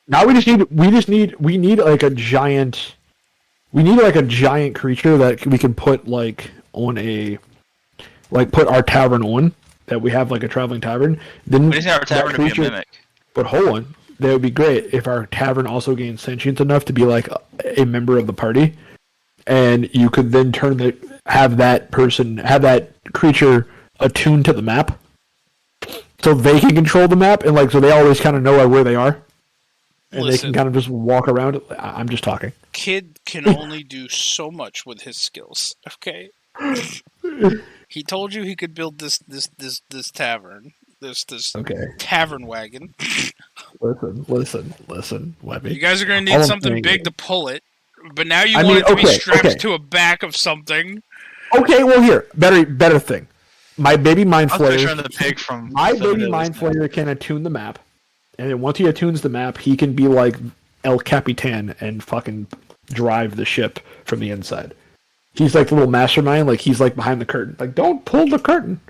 Now we need like a giant. We need like a giant creature that we can put put our tavern on, that we have like a traveling tavern. Then we need our tavern to be a mimic. But hold on. that would be great if our tavern also gained sentience enough to be like a member of the party, and you could then have that creature attuned to the map, so they can control the map, and so they always kind of know where they are, and they can kind of just walk around. I'm just talking. Kid can only do so much with his skills. Okay. He told you he could build this tavern. This tavern wagon. Listen, Webby. You guys are going to need something big to pull it, but now you want it to be strapped to a back of something. Okay, well here, better thing. My baby mind flayer. The pig from my baby mind flayer can attune the map, and then once he attunes the map, he can be like El Capitan and fucking drive the ship from the inside. He's like the little mastermind. Like he's like behind the curtain. Like don't pull the curtain.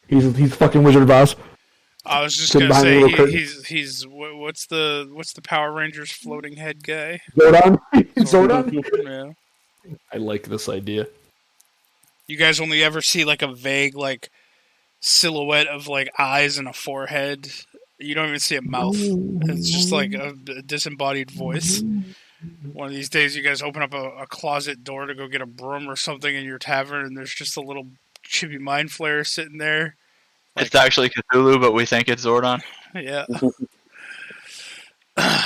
He's fucking Wizard of Oz. I was just gonna say he's what's the Power Rangers floating head guy? Zordon. Yeah. I like this idea. You guys only ever see like a vague like silhouette of like eyes and a forehead. You don't even see a mouth. It's just like a disembodied voice. One of these days, you guys open up a closet door to go get a broom or something in your tavern, and there's just a little chibi mind flayer sitting there. Like, it's actually Cthulhu, but we think it's Zordon. Yeah. All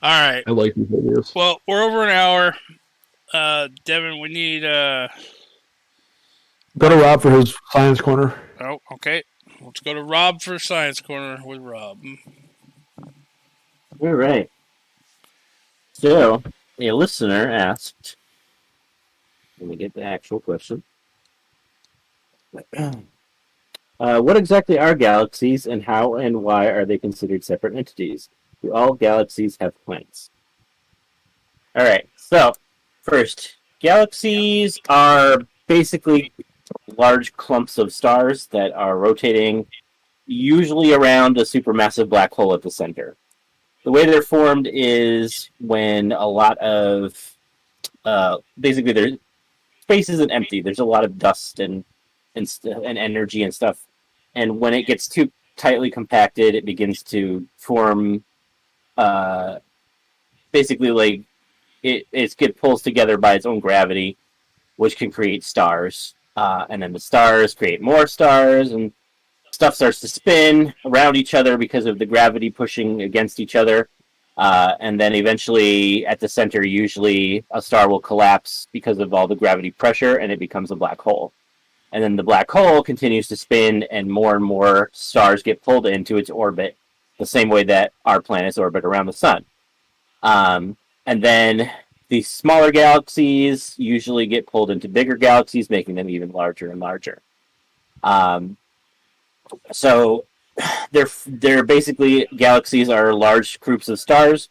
right. I like these videos. Well, we're over an hour. Devin, we need... Go to Rob for his science corner. Oh, okay. Let's go to Rob for Science Corner with Rob. All right. So, a listener asked, let me get the actual question. What exactly are galaxies, and how and why are they considered separate entities? Do all galaxies have planets? All right. So, first, galaxies are basically large clumps of stars that are rotating, usually around a supermassive black hole at the center. The way they're formed is when a lot of basically their space isn't empty. There's a lot of dust and energy and stuff, and when it gets too tightly compacted, it begins to form. Basically, like it pulls together by its own gravity, which can create stars, and then the stars create more stars, and stuff starts to spin around each other because of the gravity pushing against each other. And then eventually, at the center, usually a star will collapse because of all the gravity pressure, and it becomes a black hole. And then the black hole continues to spin, and more stars get pulled into its orbit, the same way that our planets orbit around the sun. And then the smaller galaxies usually get pulled into bigger galaxies, making them even larger and larger. So they're basically, galaxies are large groups of stars,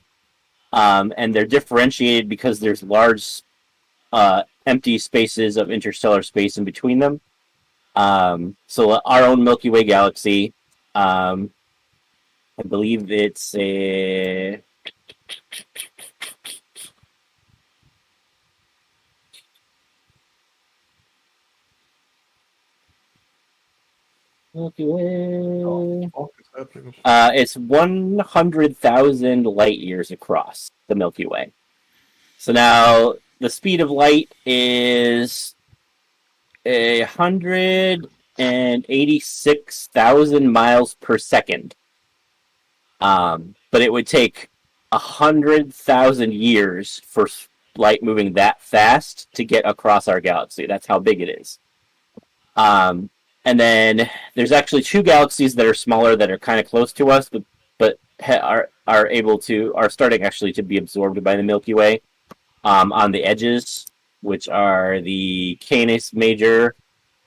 and they're differentiated because there's large empty spaces of interstellar space in between them. So our own Milky Way galaxy, I believe it's a... Milky Way. It's 100,000 light years across the Milky Way. So now the speed of light is 186,000 miles per second. But it would take 100,000 years for light moving that fast to get across our galaxy. That's how big it is. And then there's actually two galaxies that are smaller that are kind of close to us, but are starting actually to be absorbed by the Milky Way on the edges, which are the Canis Major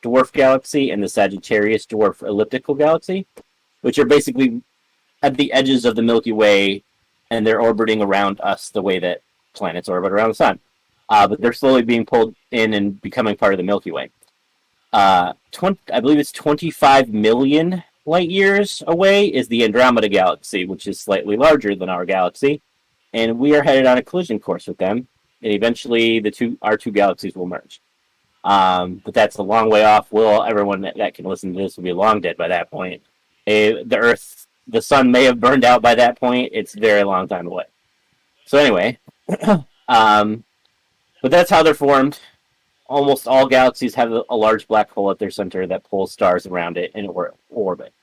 dwarf galaxy and the Sagittarius dwarf elliptical galaxy, which are basically at the edges of the Milky Way, and they're orbiting around us the way that planets orbit around the sun. But they're slowly being pulled in and becoming part of the Milky Way. I believe it's 25 million light years away is the Andromeda Galaxy, which is slightly larger than our galaxy, and we are headed on a collision course with them, and eventually our two galaxies will merge. But that's a long way off. Everyone that can listen to this will be long dead by that point. The Earth the sun may have burned out by that point. It's a very long time away. So anyway, but that's how they're formed. Almost all galaxies have a large black hole at their center that pulls stars around it in orbit.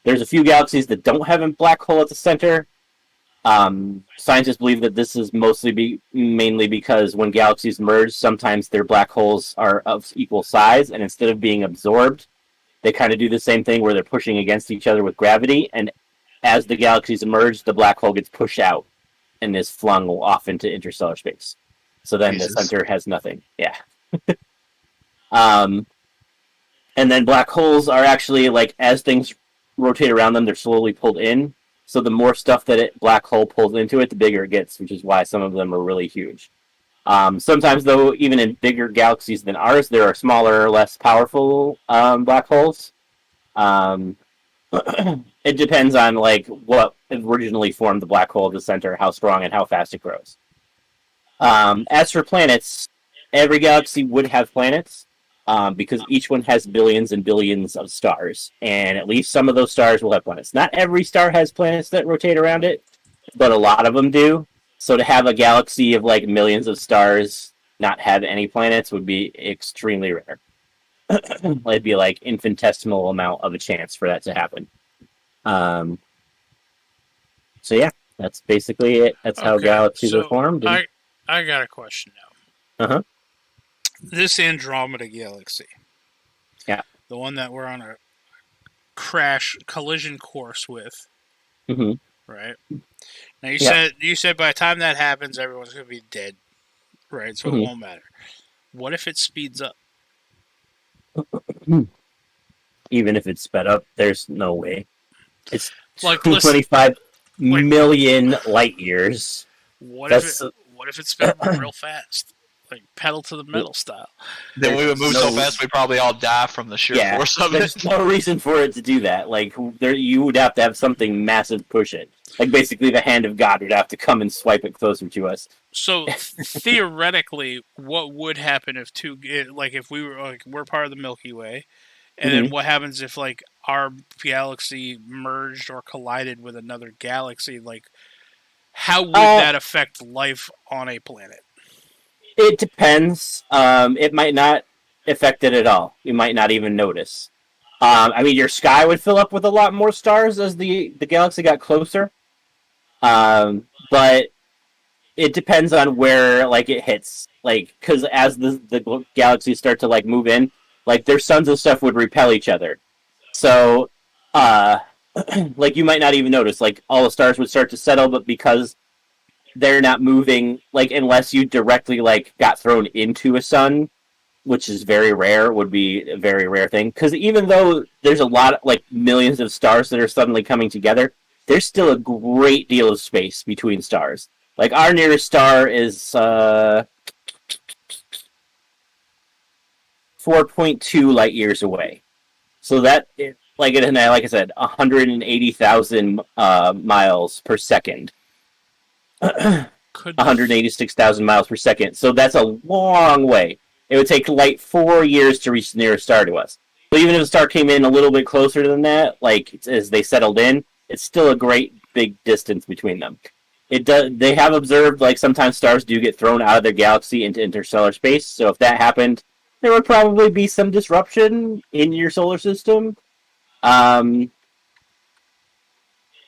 There's a few galaxies that don't have a black hole at the center. Scientists believe that this is mainly because when galaxies merge, sometimes their black holes are of equal size, and instead of being absorbed, they kind of do the same thing where they're pushing against each other with gravity, and as the galaxies merge, the black hole gets pushed out and is flung off into interstellar space. So then the center has nothing. Yeah. And then black holes are actually, like, as things rotate around them, they're slowly pulled in. So the more stuff that a black hole pulls into it, the bigger it gets, which is why some of them are really huge. Sometimes, though, even in bigger galaxies than ours, there are smaller, less powerful black holes. It depends on, like, what originally formed the black hole at the center, how strong and how fast it grows. As for planets, every galaxy would have planets, because each one has billions and billions of stars, and at least some of those stars will have planets. Not every star has planets that rotate around it, but a lot of them do. So to have a galaxy of, like, millions of stars not have any planets would be extremely rare. It'd be, like, infinitesimal amount of a chance for that to happen. So yeah, that's basically it. That's how galaxies are formed. I got a question now. Uh-huh. This Andromeda galaxy. Yeah. The one that we're on a collision course with. Mm-hmm. Right? Now you said by the time that happens, everyone's going to be dead. Right? So it won't matter. What if it speeds up? Even if it's sped up, there's no way. It's like 25 million light years. What if it sped up real fast? Like pedal to the metal style. Then we would move so fast we probably all die from the sheer force of it. There's no reason for it to do that. Like, you would have to have something massive push it. Like, basically the hand of God would have to come and swipe it closer to us. So theoretically, what would happen if if we were we're part of the Milky Way, and then what happens if, like, our galaxy merged or collided with another galaxy? Like, how would that affect life on a planet? It depends. It might not affect it at all. You might not even notice. I mean, your sky would fill up with a lot more stars as the galaxy got closer. But it depends on where, like, it hits. Like, because as the galaxies start to, like, move in, like, their suns and stuff would repel each other. So, like, you might not even notice. Like, all the stars would start to settle, but because they're not moving, like, unless you directly, like, got thrown into a sun, which is very rare, would be a very rare thing. Because even though there's a lot of, like, millions of stars that are suddenly coming together, there's still a great deal of space between stars. Like, our nearest star is 4.2 light years away. So that, like I said, 180,000 miles per second. 186,000 miles per second. So that's a long way. It would take light 4 years to reach the nearest star to us. So even if the star came in a little bit closer than that, like, as they settled in, it's still a great big distance between them. They have observed, like, sometimes stars do get thrown out of their galaxy into interstellar space. So if that happened, there would probably be some disruption in your solar system.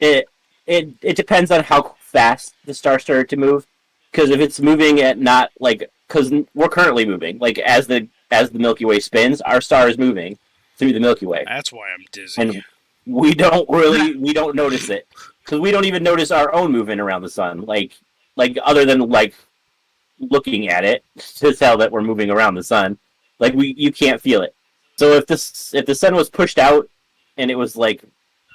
It depends on how fast the star started to move. Because if it's moving at not, like, because we're currently moving, like, as the Milky Way spins, our star is moving through the Milky Way. That's why I'm dizzy. And we don't notice it. Because we don't even notice our own movement around the sun. Like, other than, like, looking at it to tell that we're moving around the sun. Like, you can't feel it. So if the sun was pushed out and it was, like,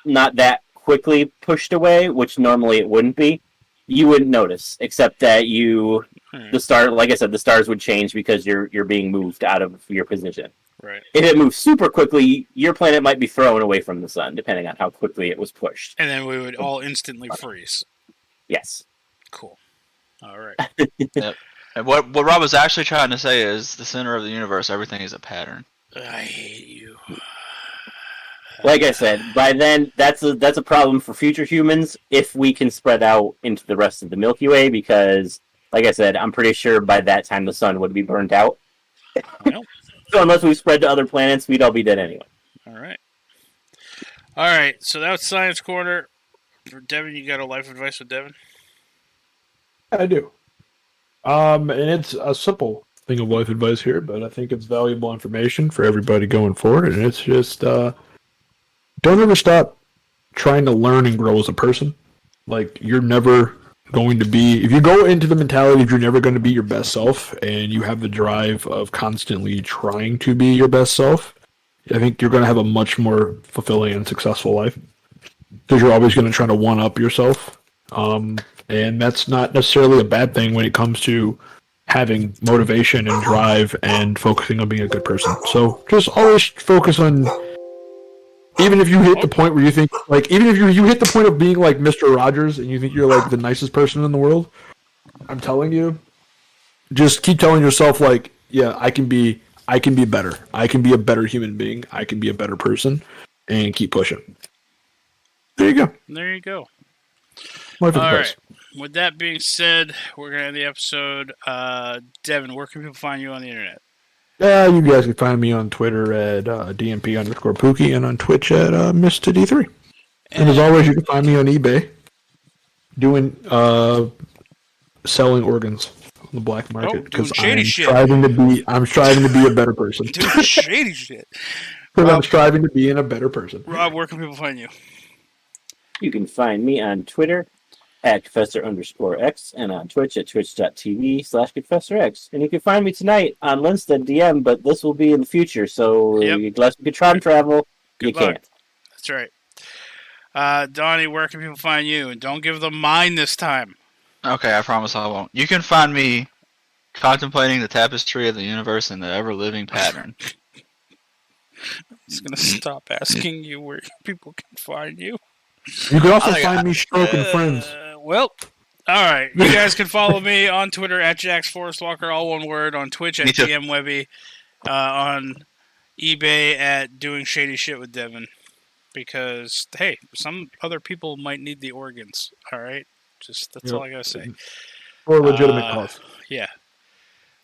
not that quickly pushed away, which normally it wouldn't be, you wouldn't notice, except that the star, like I said, the stars would change because you're being moved out of your position. Right. If it moves super quickly, your planet might be thrown away from the sun, depending on how quickly it was pushed. And then we would all instantly freeze. Yes. Cool. All right. Yep. And what Rob was actually trying to say is the center of the universe, everything is a pattern. I hate you. Like I said, by then that's a problem for future humans if we can spread out into the rest of the Milky Way. Because, like I said, I'm pretty sure by that time the sun would be burnt out. Well, So unless we spread to other planets, we'd all be dead anyway. all right. So that was Science Corner. For Devin, you got a life advice with Devin? I do. And it's a simple thing of life advice here, but I think it's valuable information for everybody going forward. And it's just don't ever stop trying to learn and grow as a person. Like, you're never going to be, if you go into the mentality of you're never going to be your best self, and you have the drive of constantly trying to be your best self, I think you're going to have a much more fulfilling and successful life. Because you're always going to try to one-up yourself. And that's not necessarily a bad thing when it comes to having motivation and drive and focusing on being a good person. So just always focus on, even if you hit the point where you think, like, even if you hit the point of being like Mr. Rogers and you think you're like the nicest person in the world, I'm telling you, just keep telling yourself, like, yeah, I can be better. I can be a better human being. I can be a better person, and keep pushing. There you go. All right. With that being said, we're going to end the episode. Devin, where can people find you on the internet? You guys can find me on Twitter at DMP_Pookie and on Twitch at Mr. D3. And as always, you can find me on eBay doing selling organs on the black market because I'm striving to be a better person. Doing shady shit. Because I'm striving to be a better person. Rob, where can people find you? You can find me on Twitter at Confessor_X and on Twitch at twitch.tv/ConfessorX. And you can find me tonight on Linstead DM, but this will be in the future, so unless you can time travel, you can't. That's right. Donnie, where can people find you? And don't give them mine this time. Okay, I promise I won't. You can find me contemplating the tapestry of the universe in the ever-living pattern. I'm just going to stop asking you where people can find you. You can also find me stroking friends. Well, all right. You guys can follow me on Twitter at Jax Forest Walker, all one word. On Twitch at DM Webby. On eBay at Doing Shady Shit with Devin. Because, hey, some other people might need the organs. All right? That's all I got to say. For a legitimate cause. Yeah.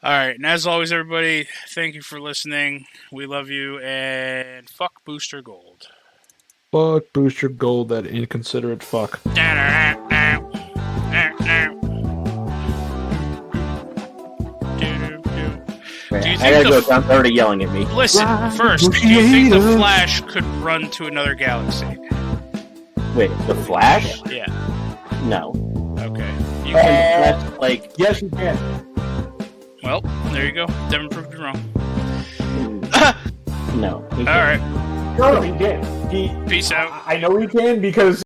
All right. And as always, everybody, thank you for listening. We love you. And fuck Booster Gold. Fuck Booster Gold, that inconsiderate fuck. I gotta go. I'm already yelling at me. Listen, first, do you think the Flash could run to another galaxy? Wait, the Flash? Yeah. No. Okay. You can, yes, you can. Well, there you go. Devin proved you wrong. No. All right. No, he can. Peace out. I know he can because